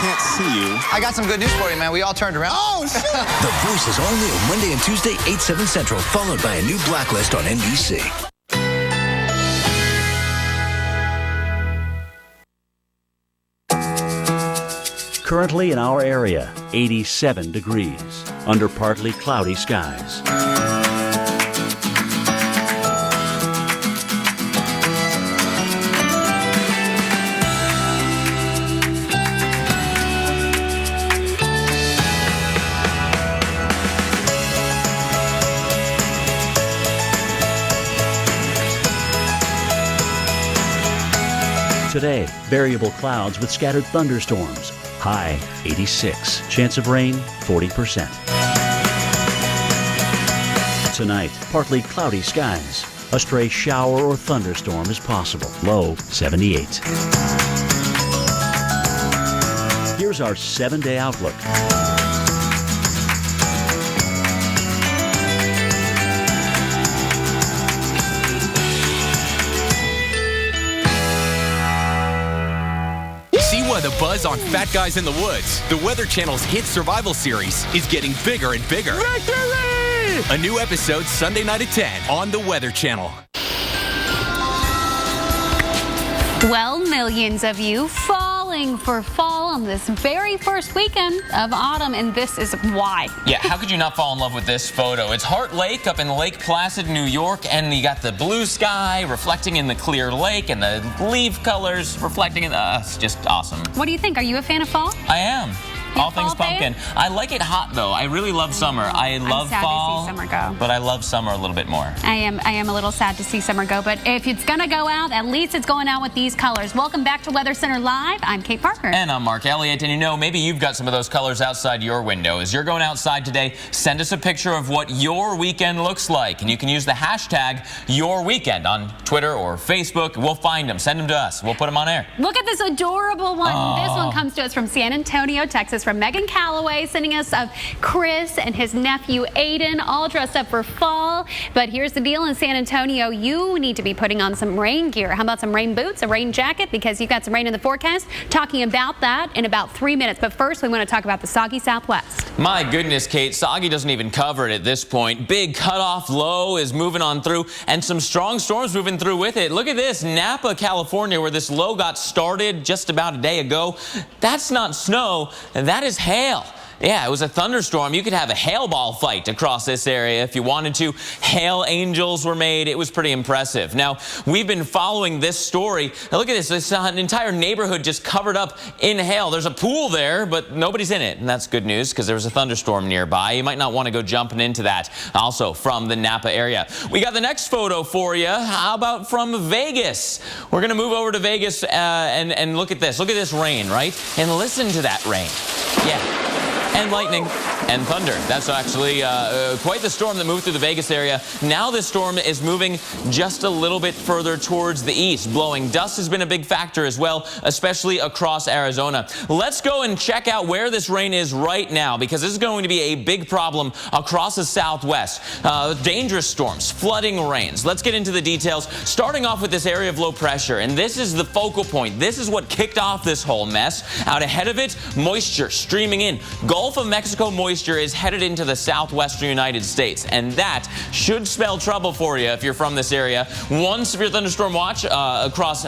Speaker 14: Can't see you. I got some good news for you, man. We all turned around. Oh, shit!
Speaker 15: The Voice is all new Monday and Tuesday, 8, 7 Central, followed by a new Blacklist on NBC.
Speaker 10: Currently in our area, 87 degrees, under partly cloudy skies. Today, variable clouds with scattered thunderstorms. High 86. Chance of rain 40%. Tonight, partly cloudy skies. A stray shower or thunderstorm is possible. Low 78. Here's our 7-day outlook.
Speaker 4: want the buzz on Fat Guys in the Woods, the Weather Channel's hit survival series is getting bigger and bigger. Victory! A new episode Sunday night at 10 on the Weather Channel.
Speaker 1: Well, millions of you falling for fall on this very first weekend of autumn, and this is why.
Speaker 2: Yeah, how could you not fall in love with this photo? It's Heart Lake up in Lake Placid, New York, and you got the blue sky reflecting in the clear lake and the leaf colors reflecting in the... it's just awesome.
Speaker 1: What do you think? Are you a fan of fall?
Speaker 2: I am. All things pumpkin. I like it hot though. I really love summer. I love fall,
Speaker 1: to see summer go.
Speaker 2: But I love summer a little bit more.
Speaker 1: I am a little sad to see summer go, but if it's gonna go out, at least it's going out with these colors. Welcome back to Weather Center Live. I'm Kate Parker.
Speaker 2: And I'm Mark Elliott. And you know, maybe you've got some of those colors outside your window. As you're going outside today, send us a picture of what your weekend looks like. And you can use the hashtag YourWeekend on Twitter or Facebook. We'll find them. Send them to us. We'll put them on air.
Speaker 1: Look at this adorable one.
Speaker 2: Oh.
Speaker 1: This one comes to us from San Antonio, Texas, from Megan Calloway, sending us of Chris and his nephew Aiden, all dressed up for fall. But here's the deal in San Antonio. You need to be putting on some rain gear. How about some rain boots, a rain jacket, because you've got some rain in the forecast. Talking about that in about 3 minutes. But first, we want to talk about the soggy Southwest.
Speaker 2: My goodness, Kate, soggy doesn't even cover it at this point. Big cutoff low is moving on through, and some strong storms moving through with it. Look at this, Napa, California, where this low got started just about a day ago. That's not snow, that is hail. Yeah, it was a thunderstorm. You could have a hail ball fight across this area if you wanted to. Hail angels were made. It was pretty impressive. Now, we've been following this story. Now, look at this. This entire neighborhood just covered up in hail. There's a pool there, but nobody's in it. And that's good news because there was a thunderstorm nearby. You might not want to go jumping into that. Also from the Napa area. We got the next photo for you. How about from Vegas? We're going to move over to Vegas and look at this. Look at this rain, right? And listen to that rain. Yeah. And lightning and thunder. That's actually quite the storm that moved through the Vegas area. Now this storm is moving just a little bit further towards the east. Blowing dust has been a big factor as well, especially across Arizona. Let's go and check out where this rain is right now, because this is going to be a big problem across the Southwest. Dangerous storms, flooding rains. Let's get into the details, starting off with this area of low pressure. And this is the focal point. This is what kicked off this whole mess. Out ahead of it, moisture streaming in. Gulf of Mexico moisture is headed into the southwestern United States, and that should spell trouble for you if you're from this area. One severe thunderstorm watch across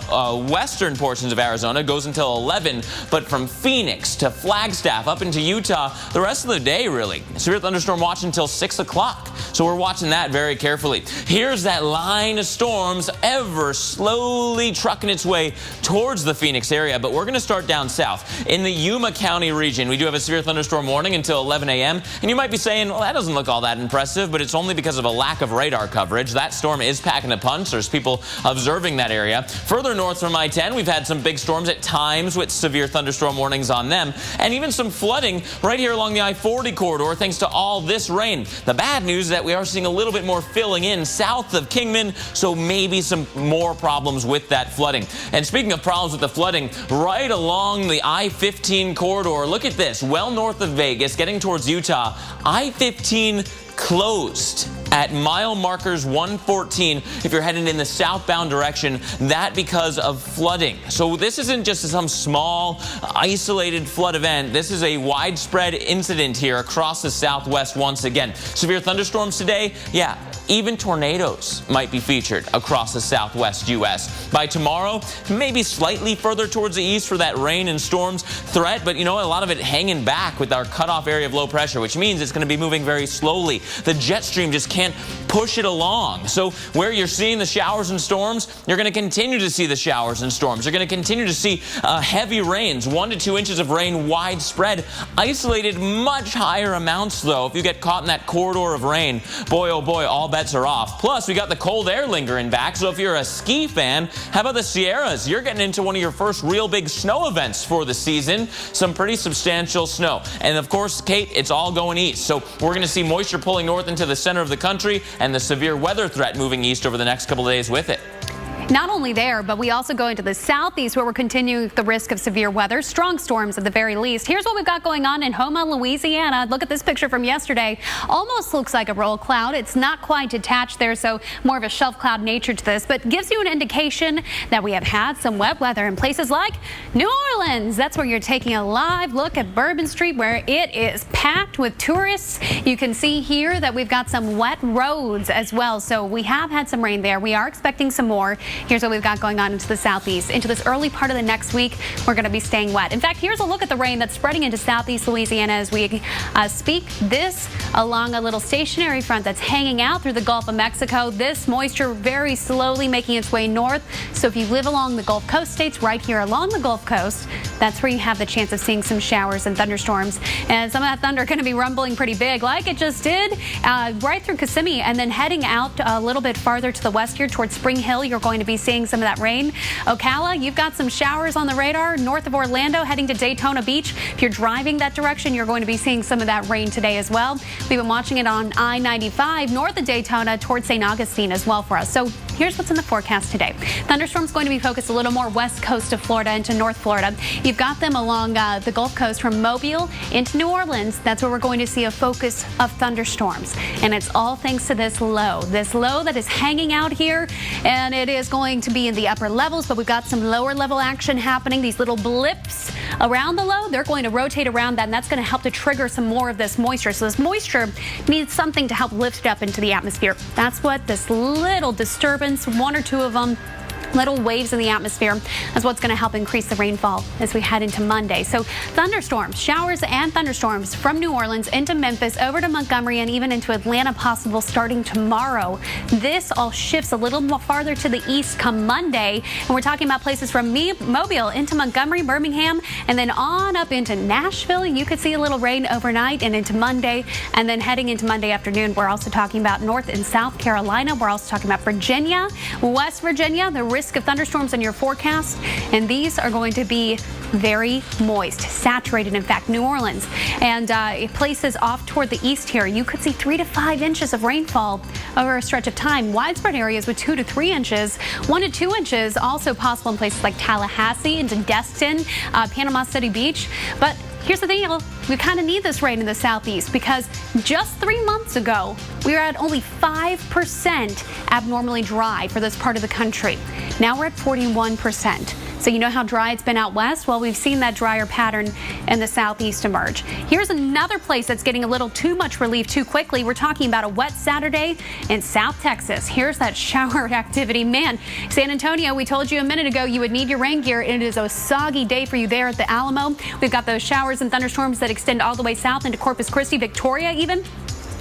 Speaker 2: western portions of Arizona goes until 11, but from Phoenix to Flagstaff up into Utah, the rest of the day really. Severe thunderstorm watch until 6 o'clock. So we're watching that very carefully. Here's that line of storms ever slowly trucking its way towards the Phoenix area, but we're going to start down south. In the Yuma County region, we do have a severe thunderstorm warning until 11 a.m. And you might be saying, well, that doesn't look all that impressive, but it's only because of a lack of radar coverage. That storm is packing a punch. There's people observing that area. Further north from I-10, we've had some big storms at times with severe thunderstorm warnings on them, and even some flooding right here along the I-40 corridor thanks to all this rain. The bad news is that we are seeing a little bit more filling in south of Kingman, so maybe some more problems with that flooding. And speaking of problems with the flooding, right along the I-15 corridor, look at this, well north of Vegas, getting towards Utah, I-15 closed at mile markers 114 if you're headed in the southbound direction, that because of flooding. So this isn't just some small isolated flood event. This is a widespread incident here across the Southwest once again. Severe thunderstorms today, yeah. Even tornadoes might be featured across the Southwest U.S. By tomorrow, maybe slightly further towards the east for that rain and storms threat, but you know, a lot of it hanging back with our cutoff area of low pressure, which means it's going to be moving very slowly. The jet stream just can't push it along. So where you're seeing the showers and storms, you're going to continue to see the showers and storms. You're going to continue to see heavy rains, 1 to 2 inches of rain widespread. Isolated much higher amounts, though. If you get caught in that corridor of rain, boy, oh boy, all bets are off. Plus, we got the cold air lingering back, so if you're a ski fan, how about the Sierras? You're getting into one of your first real big snow events for the season. Some pretty substantial snow. And of course, Kate, it's all going east. So we're going to see moisture pulling north into the center of the country and the severe weather threat moving east over the next couple of days with it.
Speaker 1: Not only there, but we also go into the southeast where we're continuing the risk of severe weather, strong storms at the very least. Here's what we've got going on in Houma, Louisiana. Look at this picture from yesterday. Almost looks like a roll cloud. It's not quite detached there, so more of a shelf cloud nature to this, but gives you an indication that we have had some wet weather in places like New Orleans. That's where you're taking a live look at Bourbon Street, where it is packed with tourists. You can see here that we've got some wet roads as well, so we have had some rain there. We are expecting some more. Here's what we've got going on into the southeast. Into this early part of the next week, we're going to be staying wet. In fact, here's a look at the rain that's spreading into southeast Louisiana as we speak. This along a little stationary front that's hanging out through the Gulf of Mexico. This moisture very slowly making its way north. So if you live along the Gulf Coast states, right here along the Gulf Coast, that's where you have the chance of seeing some showers and thunderstorms. And some of that thunder going to be rumbling pretty big, like it just did right through Kissimmee, and then heading out a little bit farther to the west here towards Spring Hill. You're going to be seeing some of that rain. Ocala, you've got some showers on the radar north of Orlando, heading to Daytona Beach. If you're driving that direction, you're going to be seeing some of that rain today as well. We've been watching it on I-95 north of Daytona towards St. Augustine as well for us. So here's what's in the forecast today. Thunderstorms going to be focused a little more west coast of Florida into North Florida. You've got them along the Gulf Coast from Mobile into New Orleans. That's where we're going to see a focus of thunderstorms. And it's all thanks to this low that is hanging out here. And it is going to be in the upper levels, but we've got some lower level action happening. These little blips around the low, they're going to rotate around that, and that's going to help to trigger some more of this moisture. So this moisture needs something to help lift it up into the atmosphere. That's what this little disturbance, one or two of them, little waves in the atmosphere, is what's going to help increase the rainfall as we head into Monday. So thunderstorms, showers and thunderstorms from New Orleans into Memphis, over to Montgomery, and even into Atlanta possible starting tomorrow. This all shifts a little more farther to the east come Monday, and we're talking about places from Mobile into Montgomery, Birmingham, and then on up into Nashville. You could see a little rain overnight and into Monday, and then heading into Monday afternoon, we're also talking about North and South Carolina. We're also talking about Virginia, West Virginia, the risk of thunderstorms in your forecast, and these are going to be very moist, saturated. In fact, New Orleans and places off toward the east here, you could see 3 to 5 inches of rainfall over a stretch of time. Widespread areas with 2 to 3 inches, 1 to 2 inches also possible in places like Tallahassee, into Destin, Panama City Beach. But here's the deal, we kind of need this rain in the southeast because just 3 months ago, we were at only 5% abnormally dry for this part of the country. Now we're at 41%. So you know how dry it's been out west? Well, we've seen that drier pattern in the southeast emerge. Here's another place that's getting a little too much relief too quickly. We're talking about a wet Saturday in South Texas. Here's that shower activity. Man, San Antonio, we told you a minute ago you would need your rain gear. It is a soggy day for you there at the Alamo. We've got those showers and thunderstorms that extend all the way south into Corpus Christi, Victoria even.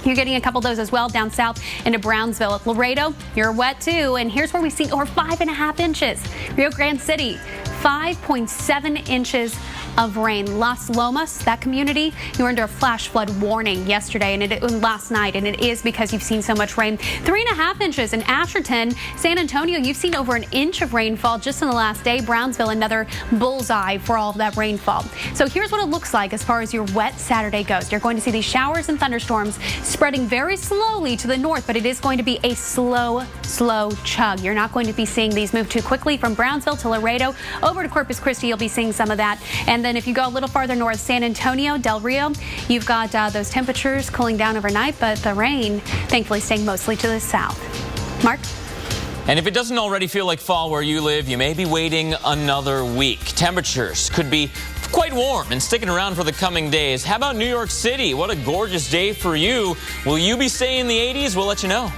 Speaker 1: You're getting a couple of those as well down south into Brownsville. At Laredo, you're wet too. And here's where we've seen over 5.5 inches. Rio Grande City, 5.7 inches of rain. Las Lomas, that community, you were under a flash flood warning yesterday and last night, and it is because you've seen so much rain. 3.5 inches in Asherton. San Antonio, you've seen over an inch of rainfall just in the last day. Brownsville, another bullseye for all of that rainfall. So here's what it looks like as far as your wet Saturday goes. You're going to see these showers and thunderstorms spreading very slowly to the north, but it is going to be a slow chug. You're not going to be seeing these move too quickly from Brownsville to Laredo over to Corpus Christi. You'll be seeing some of that. And then if you go a little farther north, San Antonio, Del Rio, you've got those temperatures cooling down overnight, but the rain thankfully staying mostly to the south. Mark?
Speaker 2: And if it doesn't already feel like fall where you live, you may be waiting another week. Temperatures could be quite warm and sticking around for the coming days. How about New York City? What a gorgeous day for you. Will you be staying in the 80s? We'll let you know.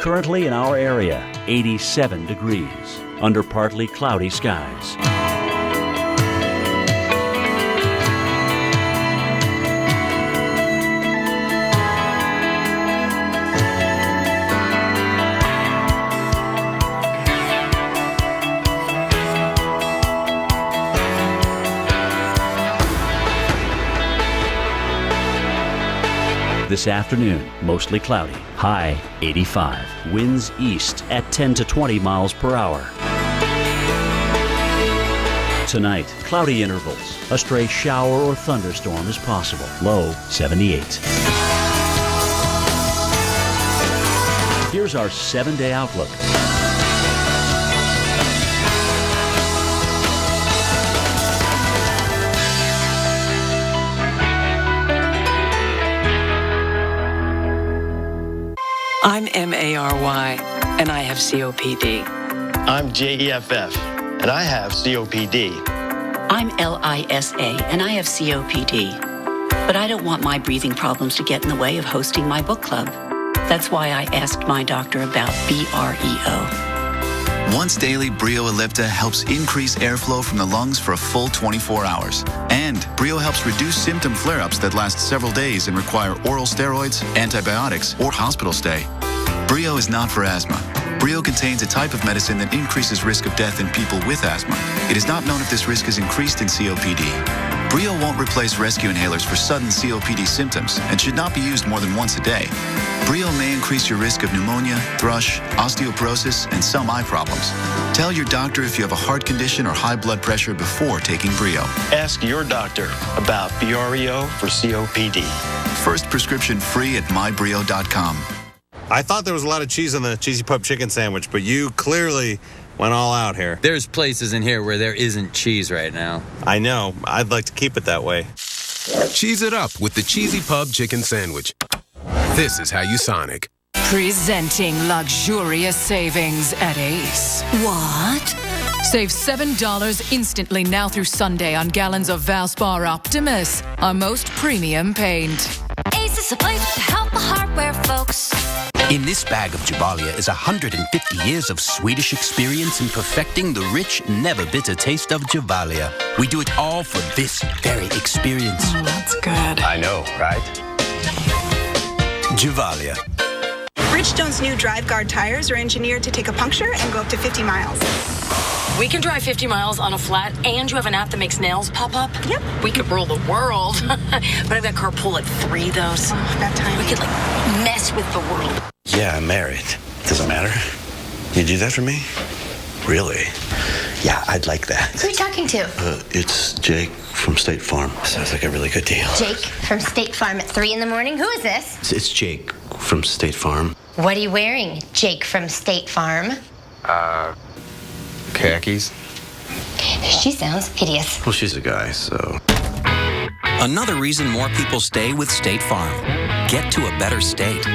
Speaker 10: Currently in our area, 87 degrees, under partly cloudy skies. This afternoon, mostly cloudy, high 85. Winds east at 10 to 20 miles per hour. Tonight, cloudy intervals. A stray shower or thunderstorm is possible. Low 78. Here's our 7-day outlook.
Speaker 5: I'm MARY, and I have COPD.
Speaker 8: I'm JEFF, and I have COPD.
Speaker 12: I'm LISA, and I have COPD. But I don't want my breathing problems to get in the way of hosting my book club. That's why I asked my doctor about BREO.
Speaker 16: Once daily, Brio Ellipta helps increase airflow from the lungs for a full 24 hours. And Brio helps reduce symptom flare-ups that last several days and require oral steroids, antibiotics, or hospital stay. Brio is not for asthma. Brio contains a type of medicine that increases risk of death in people with asthma. It is not known if this risk is increased in COPD. Brio won't replace rescue inhalers for sudden COPD symptoms and should not be used more than once a day. Brio may increase your risk of pneumonia, thrush, osteoporosis, and some eye problems. Tell your doctor if you have a heart condition or high blood pressure before taking Brio.
Speaker 8: Ask your doctor about BREO for COPD.
Speaker 16: First prescription free at mybrio.com.
Speaker 21: I thought there was a lot of cheese on the Cheesy Pub chicken sandwich, but you clearly went all out here.
Speaker 24: There's places in here where there isn't cheese right now.
Speaker 21: I know. I'd like to keep it that way.
Speaker 26: Cheese it up with the Cheesy Pub chicken sandwich. This is how you Sonic.
Speaker 27: Presenting luxurious savings at Ace.
Speaker 12: What?
Speaker 27: Save $7 instantly now through Sunday on gallons of Valspar Optimus, our most premium paint.
Speaker 34: Ace is a place to help the hardware folks.
Speaker 20: In this bag of Gevalia is 150 years of Swedish experience in perfecting the rich, never bitter taste of Gevalia. We do it all for this very experience.
Speaker 27: Oh, that's good.
Speaker 20: I know, right? Gevalia.
Speaker 28: Bridgestone's new Drive Guard tires are engineered to take a puncture and go up to 50 miles.
Speaker 29: We can drive 50 miles on a flat, and you have an app that makes nails pop up?
Speaker 28: Yep.
Speaker 29: We could rule the world. But I've got carpool at 3, though, so
Speaker 28: that time
Speaker 29: we could, mess with the world.
Speaker 20: Yeah, I'm married. Doesn't matter. You do that for me? Really? Yeah, I'd like that.
Speaker 34: Who are you talking to?
Speaker 20: It's Jake from State Farm. Sounds like a really good deal.
Speaker 34: Jake from State Farm at 3 in the morning? Who is this?
Speaker 20: It's Jake from State Farm.
Speaker 34: What are you wearing, Jake from State Farm?
Speaker 20: Khakis.
Speaker 34: She sounds hideous.
Speaker 20: Well, she's a guy, so. Another reason more people stay with State Farm. Get to a better state.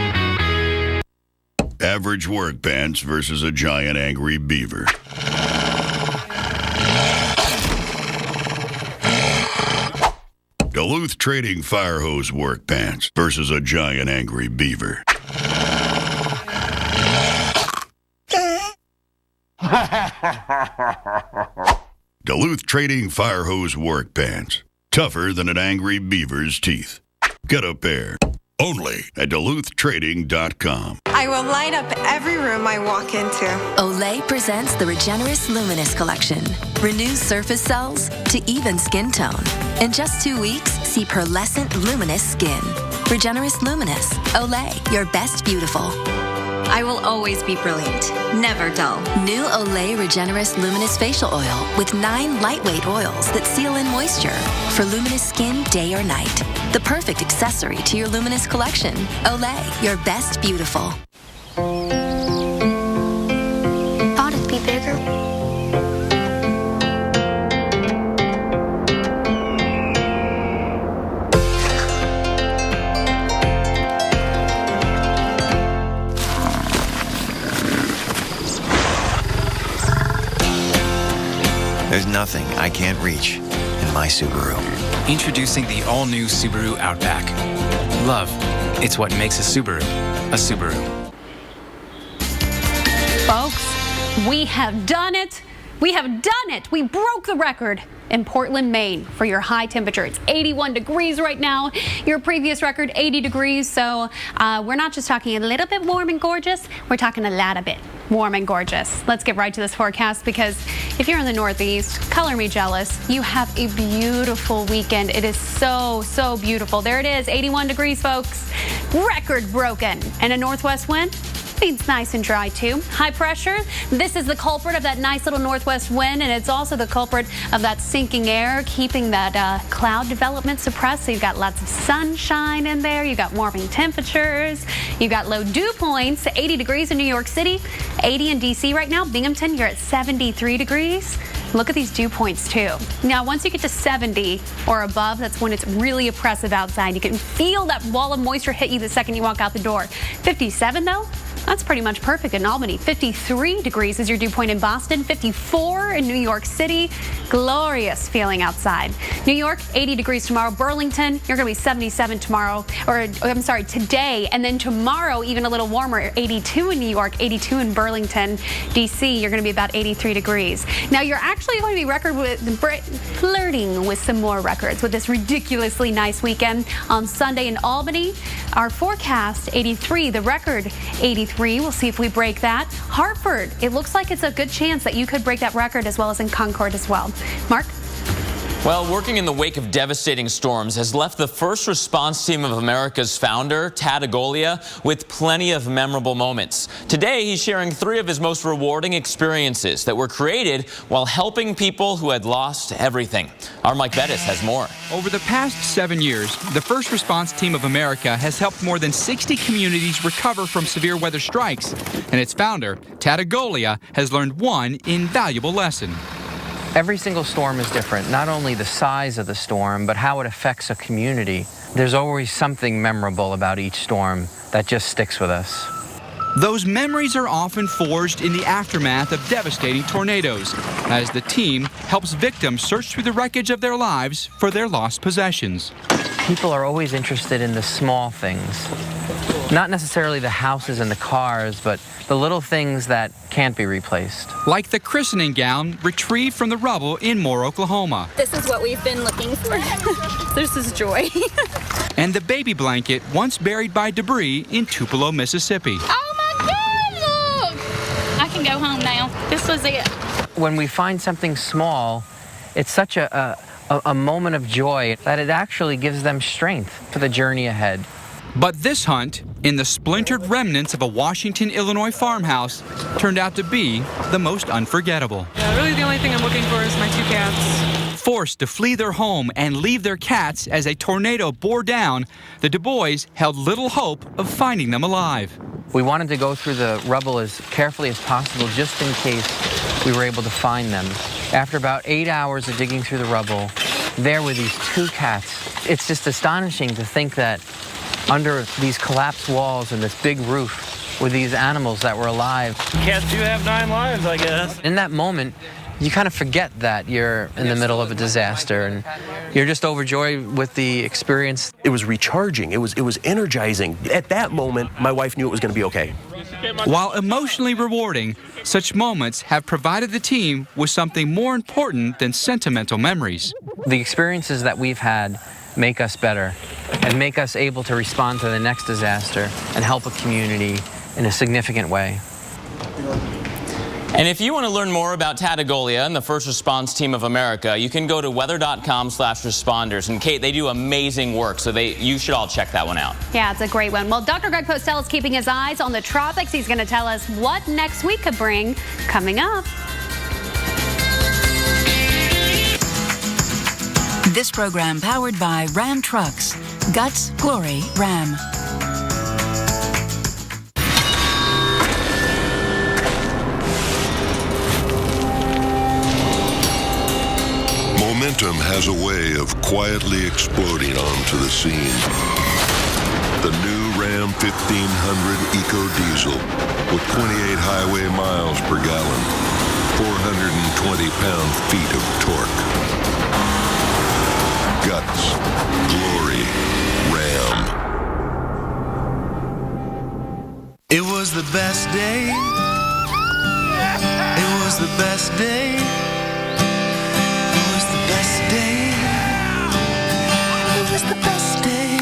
Speaker 30: Average work pants versus a giant angry beaver. Duluth Trading Fire Hose work pants versus a giant angry beaver. Duluth Trading Fire Hose work pants. Tougher than an angry beaver's teeth. Get a pair. Only at DuluthTrading.com.
Speaker 31: I will light up every room I walk into.
Speaker 32: Olay presents the Regenerist Luminous Collection. Renew surface cells to even skin tone. In just 2 weeks, see pearlescent luminous skin. Regenerist Luminous. Olay, your best beautiful.
Speaker 33: I will always be brilliant, never dull.
Speaker 32: New Olay Regenerist Luminous Facial Oil with 9 lightweight oils that seal in moisture for luminous skin day or night. The perfect accessory to your luminous collection. Olay, your best beautiful.
Speaker 34: Thought it'd be bigger.
Speaker 35: There's nothing I can't reach in my Subaru.
Speaker 36: Introducing the all-new Subaru Outback. Love, it's what makes a Subaru a Subaru.
Speaker 1: Folks, we have done it. We have done it. We broke the record in Portland, Maine for your high temperature. It's 81 degrees right now. Your previous record, 80 degrees. So we're not just talking a little bit warm and gorgeous. We're talking a lot of it warm and gorgeous. Let's get right to this forecast because if you're in the Northeast, color me jealous. You have a beautiful weekend. It is so, so beautiful. There it is, 81 degrees, folks. Record broken. And a northwest wind? It's nice and dry too. High pressure, this is the culprit of that nice little northwest wind, and it's also the culprit of that sinking air, keeping that cloud development suppressed. So you've got lots of sunshine in there. You've got warming temperatures. You've got low dew points, 80 degrees in New York City, 80 in D.C. right now. Binghamton, you're at 73 degrees. Look at these dew points too. Now, once you get to 70 or above, that's when it's really oppressive outside. You can feel that wall of moisture hit you the second you walk out the door. 57 though, that's pretty much perfect in Albany. 53 degrees is your dew point in Boston. 54 in New York City. Glorious feeling outside. New York, 80 degrees tomorrow. Burlington, you're going to be 77 tomorrow, today. And then tomorrow, even a little warmer, 82 in New York, 82 in Burlington. D.C., you're going to be about 83 degrees. Now, you're actually going to be flirting with some more records with this ridiculously nice weekend on Sunday in Albany. Our forecast, 83, the record, 83. We'll see if we break that. Hartford, it looks like it's a good chance that you could break that record, as well as in Concord as well. Mark?
Speaker 2: Well, working in the wake of devastating storms has left the first response team of America's founder, Tad Agolia, with plenty of memorable moments. Today, he's sharing 3 of his most rewarding experiences that were created while helping people who had lost everything. Our Mike Bettis has more.
Speaker 3: Over the past 7 years, the First Response Team of America has helped more than 60 communities recover from severe weather strikes. And its founder, Tad Agolia, has learned one invaluable lesson.
Speaker 4: Every single storm is different, not only the size of the storm, but how it affects a community. There's always something memorable about each storm that just sticks with us.
Speaker 3: Those memories are often forged in the aftermath of devastating tornadoes, as the team helps victims search through the wreckage of their lives for their lost possessions.
Speaker 4: People are always interested in the small things. Not necessarily the houses and the cars, but the little things that can't be replaced.
Speaker 3: Like the christening gown retrieved from the rubble in Moore, Oklahoma.
Speaker 6: This is what we've been looking for. This is joy.
Speaker 3: And the baby blanket once buried by debris in Tupelo, Mississippi.
Speaker 6: Oh my God, look! I can go home now. This was it.
Speaker 4: When we find something small, it's such a moment of joy that it actually gives them strength for the journey ahead.
Speaker 3: But this hunt, in the splintered remnants of a Washington, Illinois farmhouse, turned out to be the most unforgettable.
Speaker 7: Yeah, really the only thing I'm looking for is my 2 cats.
Speaker 3: Forced to flee their home and leave their cats as a tornado bore down, the Du Bois held little hope of finding them alive.
Speaker 4: We wanted to go through the rubble as carefully as possible, just in case we were able to find them. After about 8 hours of digging through the rubble, there were these 2 cats. It's just astonishing to think that under these collapsed walls and this big roof were these animals that were alive.
Speaker 8: Cats do have 9 lives, I guess.
Speaker 4: In that moment, you kind of forget that you're in the middle of a disaster, and you're just overjoyed with the experience.
Speaker 9: It was recharging. It was energizing. At that moment, my wife knew it was going to be okay.
Speaker 3: While emotionally rewarding, such moments have provided the team with something more important than sentimental memories.
Speaker 4: The experiences that we've had make us better and make us able to respond to the next disaster and help a community in a significant way.
Speaker 2: And if you want to learn more about Tad Agolia and the First Response Team of America, you can go to weather.com/responders. And Kate, they do amazing work, so you should all check that one out.
Speaker 1: Yeah, it's a great one. Well, Dr. Greg Postel is keeping his eyes on the tropics. He's going to tell us what next week could bring coming up.
Speaker 11: This program powered by Ram Trucks. Guts, glory, Ram.
Speaker 13: Momentum has a way of quietly exploding onto the scene. The new Ram 1500 Eco Diesel with 28 highway miles per gallon, 420 pound-feet of torque. Guts, glory, Ram.
Speaker 14: It was the best day. It was the best day. It was the best day. It was the best day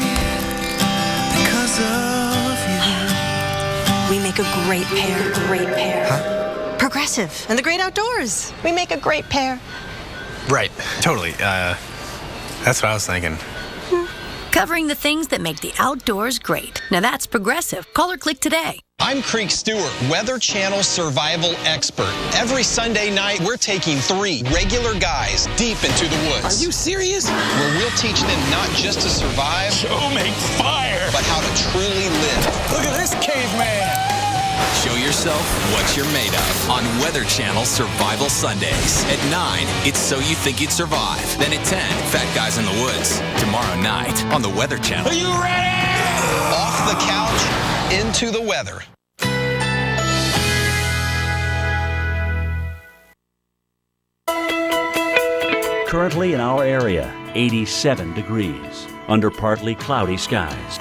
Speaker 14: because of you.
Speaker 31: We make a great pair.
Speaker 14: Huh?
Speaker 31: Progressive and the great outdoors. We make a great pair.
Speaker 36: Right, totally. That's what I was thinking.
Speaker 33: Covering the things that make the outdoors great. Now that's Progressive. Call or click today.
Speaker 5: I'm Creek Stewart, Weather Channel survival expert. Every Sunday night, we're taking 3 regular guys deep into the woods.
Speaker 20: Are you serious?
Speaker 5: Where we'll teach them not just to survive,
Speaker 20: Show make fire.
Speaker 5: but how to truly live.
Speaker 20: Look at this caveman.
Speaker 10: Show yourself what you're made of on Weather Channel Survival Sundays. At 9, it's So You Think You'd Survive. Then at 10, Fat Guys in the Woods. Tomorrow night on the Weather Channel.
Speaker 20: Are you ready?
Speaker 5: Off the couch, into the weather.
Speaker 12: Currently in our area, 87 degrees, under partly cloudy skies.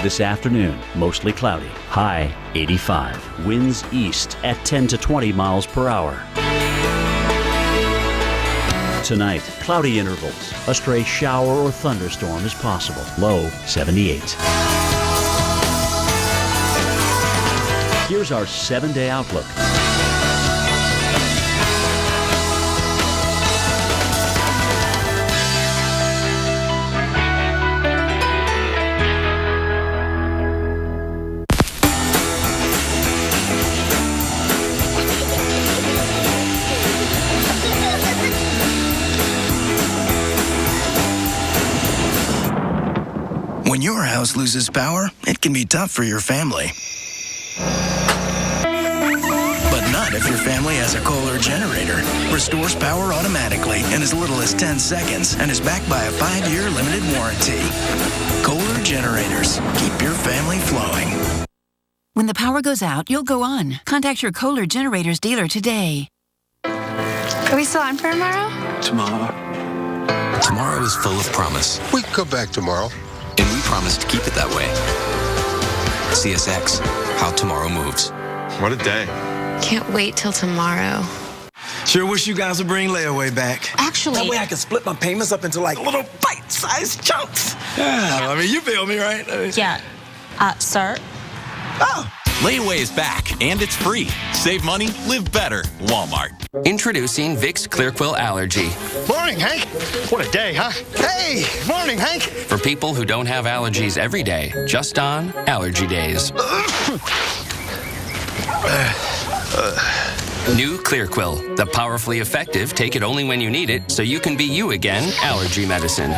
Speaker 12: This afternoon, mostly cloudy, high 85. Winds east at 10 to 20 miles per hour. Tonight, cloudy intervals. A stray shower or thunderstorm is possible. Low 78. Here's our 7-day outlook.
Speaker 14: When your house loses power, it can be tough for your family. But not if your family has a Kohler generator. Restores power automatically in as little as 10 seconds and is backed by a 5-year limited warranty. Kohler generators. Keep your family flowing.
Speaker 11: When the power goes out, you'll go on. Contact your Kohler Generators dealer today.
Speaker 33: Are we still on for tomorrow?
Speaker 10: Tomorrow is full of promise.
Speaker 15: We can come back tomorrow.
Speaker 10: And we promise to keep it that way. CSX, how tomorrow moves.
Speaker 15: What a day.
Speaker 33: Can't wait till tomorrow.
Speaker 14: Sure wish you guys would bring layaway back.
Speaker 33: Actually,
Speaker 14: That way I can split my payments up into like little bite-sized chunks. Yeah, I mean, you feel me, right?
Speaker 33: yeah. Sir?
Speaker 14: Oh.
Speaker 10: Layaway is back, and it's free. Save money, live better. Walmart. Introducing Vicks Clearquill Allergy.
Speaker 15: Morning, Hank. What a day, huh? Hey, morning, Hank.
Speaker 10: For people who don't have allergies every day, just on allergy days. New Clearquill, the powerfully effective, take it only when you need it, so you can be you again, allergy medicine.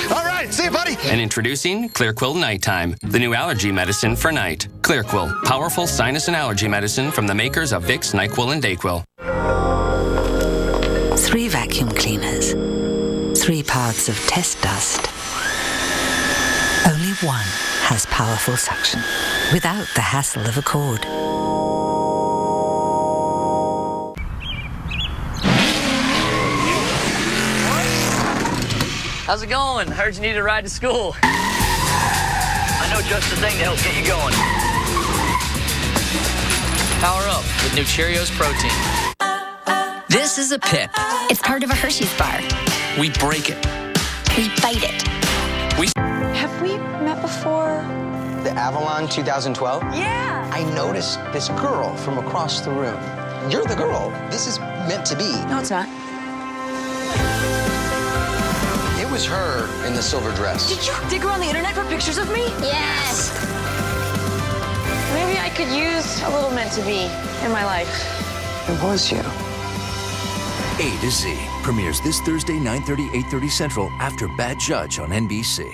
Speaker 15: All right, see you, buddy.
Speaker 10: And introducing Clearquill Nighttime, the new allergy medicine for night. Clearquill, powerful sinus and allergy medicine from the makers of Vicks, NyQuil, and Dayquil.
Speaker 16: 3 vacuum cleaners. 3 paths of test dust. Only one has powerful suction, without the hassle of a cord.
Speaker 17: How's it going? Heard you need a ride to school. I know just the thing to help get you going. Power up with new Cheerios protein.
Speaker 18: This is a pip.
Speaker 33: It's part of a Hershey's bar.
Speaker 17: We break it.
Speaker 33: We bite it.
Speaker 31: Have we met before?
Speaker 4: The Avalon 2012?
Speaker 31: Yeah.
Speaker 4: I noticed this girl from across the room. You're the girl. This is meant to be.
Speaker 31: No, it's not.
Speaker 4: It was her in the silver dress.
Speaker 31: Did you dig around the internet for pictures of me?
Speaker 33: Yes.
Speaker 31: Maybe I could use a little meant to be in my life.
Speaker 4: It was you.
Speaker 19: A to Z premieres this Thursday, 9:30, 8:30 Central after Bad Judge on NBC.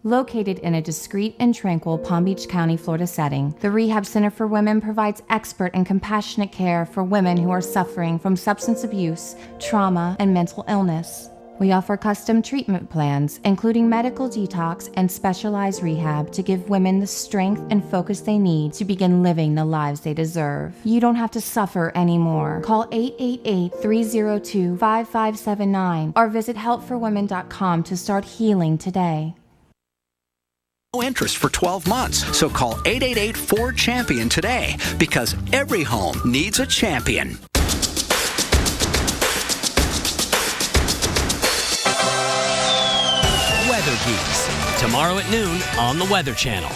Speaker 21: Located in a discreet and tranquil Palm Beach County, Florida setting, the Rehab Center for Women provides expert and compassionate care for women who are suffering from substance abuse, trauma, and mental illness. We offer custom treatment plans, including medical detox and specialized rehab to give women the strength and focus they need to begin living the lives they deserve. You don't have to suffer anymore. Call 888-302-5579 or visit helpforwomen.com to start healing today.
Speaker 20: No interest for 12 months. So call 888-4CHAMPION today, because every home needs a champion.
Speaker 6: Tomorrow at noon on the Weather Channel.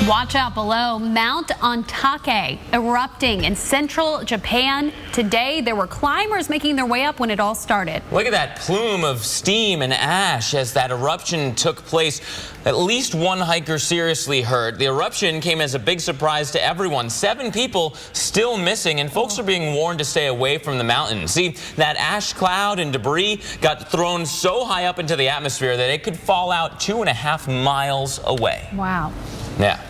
Speaker 1: Watch out below. Mount Ontake erupting in central Japan. Today, there were climbers making their way up when it all started.
Speaker 2: Look at that plume of steam and ash as that eruption took place. At least one hiker seriously hurt. The eruption came as a big surprise to everyone. 7 people still missing, and folks are being warned to stay away from the mountain. See, that ash cloud and debris got thrown so high up into the atmosphere that it could fall out 2.5 miles away.
Speaker 1: Wow.
Speaker 2: Yeah.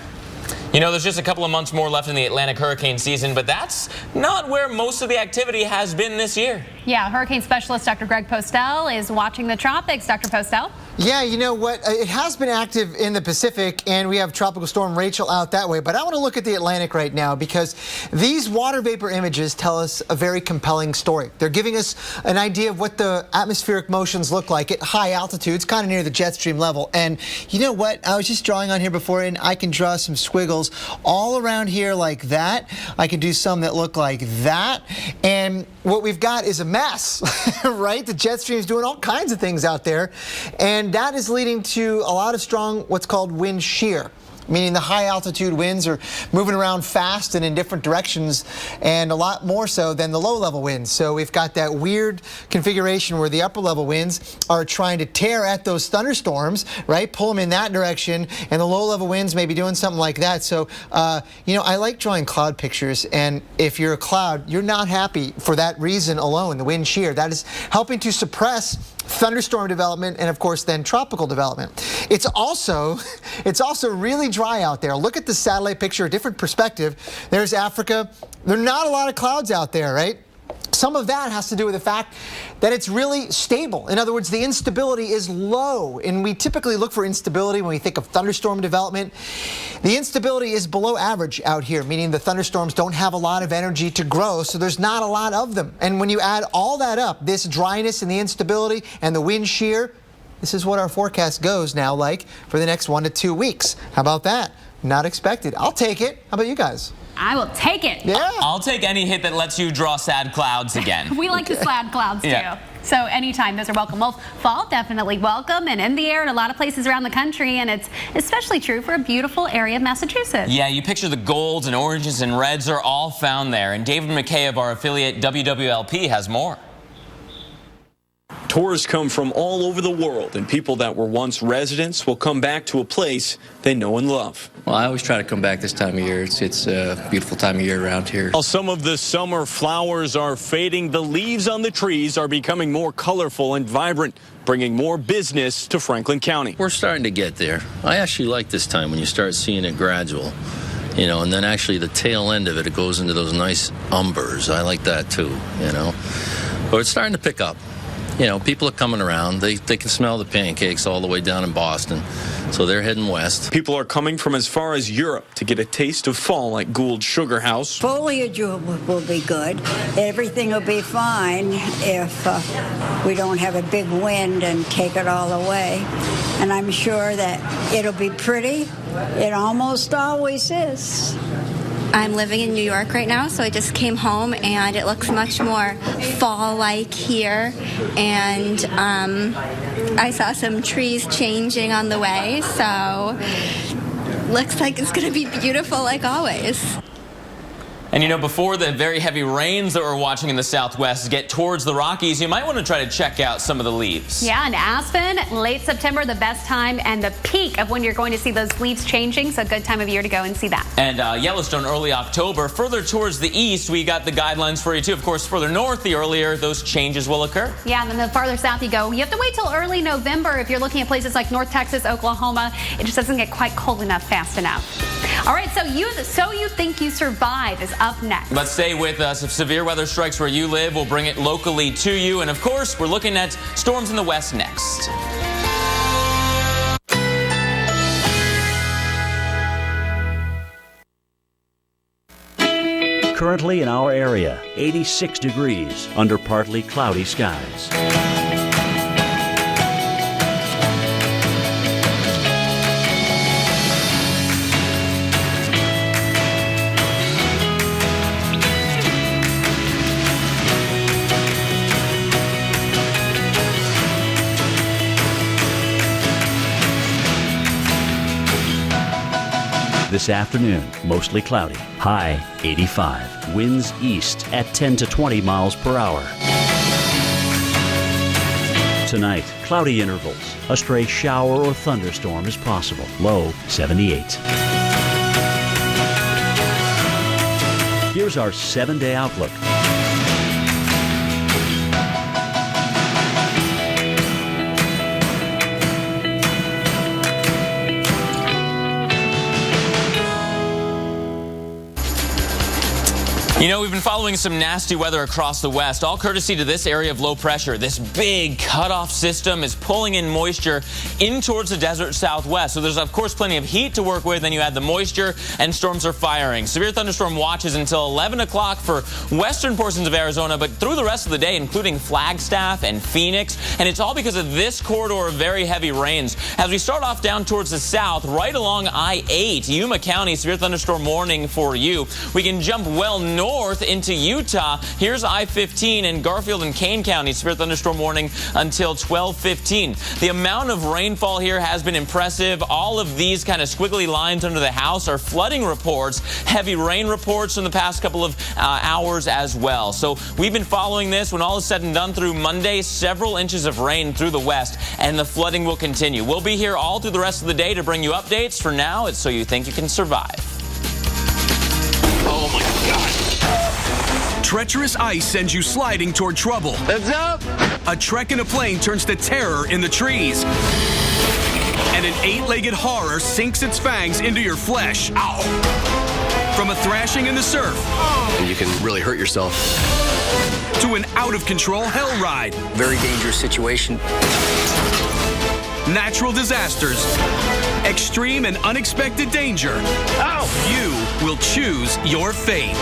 Speaker 2: You know, there's just a couple of months more left in the Atlantic hurricane season, but that's not where most of the activity has been this year.
Speaker 1: Yeah, hurricane specialist Dr. Greg Postel is watching the tropics. Dr. Postel?
Speaker 7: Yeah, you know what? It has been active in the Pacific, and we have Tropical Storm Rachel out that way. But I want to look at the Atlantic right now because these water vapor images tell us a very compelling story. They're giving us an idea of what the atmospheric motions look like at high altitudes, kind of near the jet stream level. And you know what? I was just drawing on here before, and I can draw some squiggles all around here like that. I can do some that look like that. And what we've got is a mess, right? The jet stream's doing all kinds of things out there. And that is leading to a lot of strong, what's called wind shear, meaning the high altitude winds are moving around fast and in different directions, and a lot more so than the low level winds. So we've got that weird configuration where the upper level winds are trying to tear at those thunderstorms, right? Pull them in that direction, and the low level winds may be doing something like that. So, you know, I like drawing cloud pictures, and if you're a cloud, you're not happy for that reason alone, the wind shear. That is helping to suppress thunderstorm development and, of course, then tropical development. It's also really dry out there. Look at the satellite picture, a different perspective. There's Africa. There are not a lot of clouds out there, right? Some of that has to do with the fact that it's really stable. In other words, the instability is low, and we typically look for instability when we think of thunderstorm development. The instability is below average out here, meaning the thunderstorms don't have a lot of energy to grow, so there's not a lot of them. And when you add all that up, this dryness and the instability and the wind shear, this is what our forecast goes now like for the next 1 to 2 weeks. How about that? Not expected. I'll take it. How about you guys?
Speaker 1: I will take it.
Speaker 7: Yeah.
Speaker 2: I'll take any hit that lets you draw sad clouds again.
Speaker 1: We like the sad clouds, too.
Speaker 2: Yeah.
Speaker 1: So anytime, those are welcome. Well, fall definitely welcome and in the air in a lot of places around the country, and it's especially true for a beautiful area of Massachusetts.
Speaker 2: Yeah, you picture the golds and oranges and reds are all found there. And David McKay of our affiliate WWLP has more.
Speaker 8: Tourists come from all over the world, and people that were once residents will come back to a place they know and love.
Speaker 9: Well, I always try to come back this time of year. It's a beautiful time of year around here.
Speaker 8: While some of the summer flowers are fading, the leaves on the trees are becoming more colorful and vibrant, bringing more business to Franklin County.
Speaker 22: We're starting to get there. I actually like this time when you start seeing it gradual, you know, and then actually the tail end of it, it goes into those nice umbers. I like that too, you know. But it's starting to pick up. You know, people are coming around. They can smell the pancakes all the way down in Boston, so they're heading west.
Speaker 8: People are coming from as far as Europe to get a taste of fall at Gould Sugar House.
Speaker 23: Foliage will be good. Everything will be fine if we don't have a big wind and take it all away. And I'm sure that it'll be pretty. It almost always is.
Speaker 24: I'm living in New York right now, so I just came home, and it looks much more fall-like here. And I saw some trees changing on the way, so looks like it's going to be beautiful like always.
Speaker 2: And you know, before the very heavy rains that we're watching in the Southwest get towards the Rockies, you might want to try to check out some of the leaves.
Speaker 1: Yeah, in Aspen, late September, the best time and the peak of when you're going to see those leaves changing. So a good time of year to go and see that.
Speaker 2: And Yellowstone, early October. Further towards the east, we got the guidelines for you too. Of course, further north, the earlier those changes will occur.
Speaker 1: Yeah, and then the farther south you go, you have to wait till early November if you're looking at places like North Texas, Oklahoma. It just doesn't get quite cold enough fast enough. All right, so you think you survive is up next.
Speaker 2: But stay with us. If severe weather strikes where you live, we'll bring it locally to you. And of course, we're looking at storms in the west next.
Speaker 12: Currently in our area, 86 degrees under partly cloudy skies. This afternoon, mostly cloudy. High 85. Winds east at 10 to 20 miles per hour. Tonight, cloudy intervals. A stray shower or thunderstorm is possible. Low 78. Here's our 7-day outlook.
Speaker 2: You know, we've been following some nasty weather across the west, all courtesy to this area of low pressure. This big cutoff system is pulling in moisture in towards the desert southwest. So there's, of course, plenty of heat to work with. Then you add the moisture, and storms are firing. Severe thunderstorm watches until 11 o'clock for western portions of Arizona, but through the rest of the day, including Flagstaff and Phoenix. And it's all because of this corridor of very heavy rains. As we start off down towards the south, right along I-8, Yuma County, severe thunderstorm warning for you. We can jump well north into Utah. Here's I-15 in Garfield and Kane County. Severe thunderstorm warning until 12:15. The amount of rainfall here has been impressive. All of these kind of squiggly lines under the house are flooding reports, heavy rain reports in the past couple of hours as well. So we've been following this. When all is said and done through Monday, several inches of rain through the west, and the flooding will continue. We'll be here all through the rest of the day to bring you updates. For now, it's So You Think You Can Survive.
Speaker 8: Oh my God.
Speaker 3: Treacherous ice sends you sliding toward trouble.
Speaker 8: Heads up!
Speaker 3: A trek in a plane turns to terror in the trees. And an 8-legged horror sinks its fangs into your flesh. Ow! From a thrashing in the surf.
Speaker 9: And you can really hurt yourself.
Speaker 3: To an out-of-control hell ride.
Speaker 9: Very dangerous situation.
Speaker 3: Natural disasters. Extreme and unexpected danger.
Speaker 8: Ow!
Speaker 3: You will choose your fate.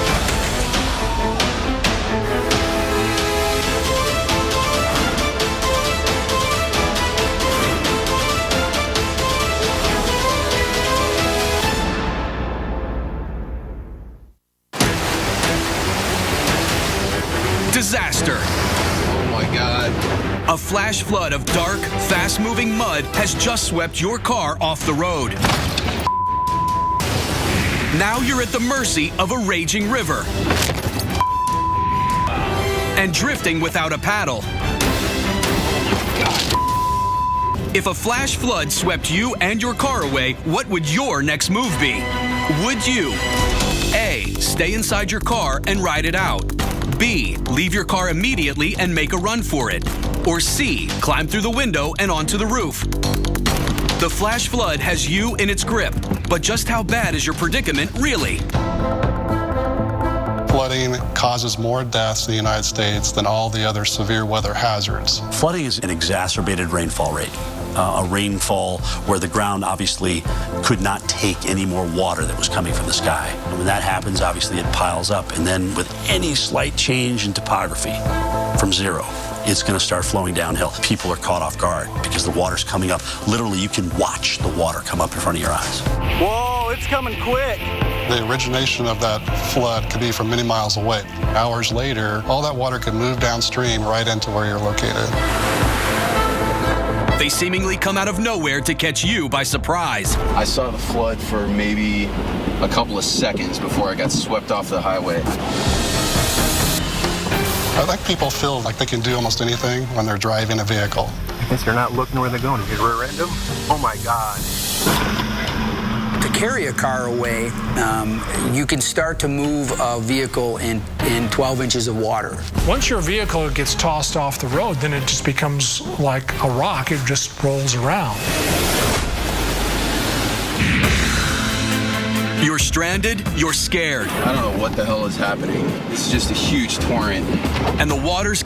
Speaker 3: Disaster.
Speaker 9: Oh my God.
Speaker 3: A flash flood of dark, fast-moving mud has just swept your car off the road. Now you're at the mercy of a raging river. And drifting without a paddle. If a flash flood swept you and your car away, what would your next move be? Would you A, stay inside your car and ride it out? B, leave your car immediately and make a run for it? Or C, climb through the window and onto the roof? The flash flood has you in its grip, but just how bad is your predicament really?
Speaker 5: Flooding causes more deaths in the United States than all the other severe weather hazards.
Speaker 11: Flooding is an exacerbated rainfall rate. A rainfall where the ground obviously could not take any more water that was coming from the sky. And when that happens, obviously it piles up. And then with any slight change in topography from zero, it's going to start flowing downhill. People are caught off guard because the water's coming up. Literally, you can watch the water come up in front of your eyes.
Speaker 5: Whoa, it's coming quick. The origination of that flood could be from many miles away. Hours later, all that water could move downstream right into where you're located.
Speaker 3: They seemingly come out of nowhere to catch you by surprise.
Speaker 9: I saw the flood for maybe a couple of seconds before I got swept off the highway.
Speaker 5: I think people feel like they can do almost anything when they're driving a vehicle.
Speaker 13: I guess they're not looking where they're going. If you rear end them, oh my God.
Speaker 14: To carry a car away, you can start to move a vehicle in 12 inches of water.
Speaker 15: Once your vehicle gets tossed off the road, then it just becomes like a rock. It just rolls around.
Speaker 3: You're stranded, you're scared.
Speaker 9: I don't know what the hell is happening. It's just a huge torrent.
Speaker 3: And the water's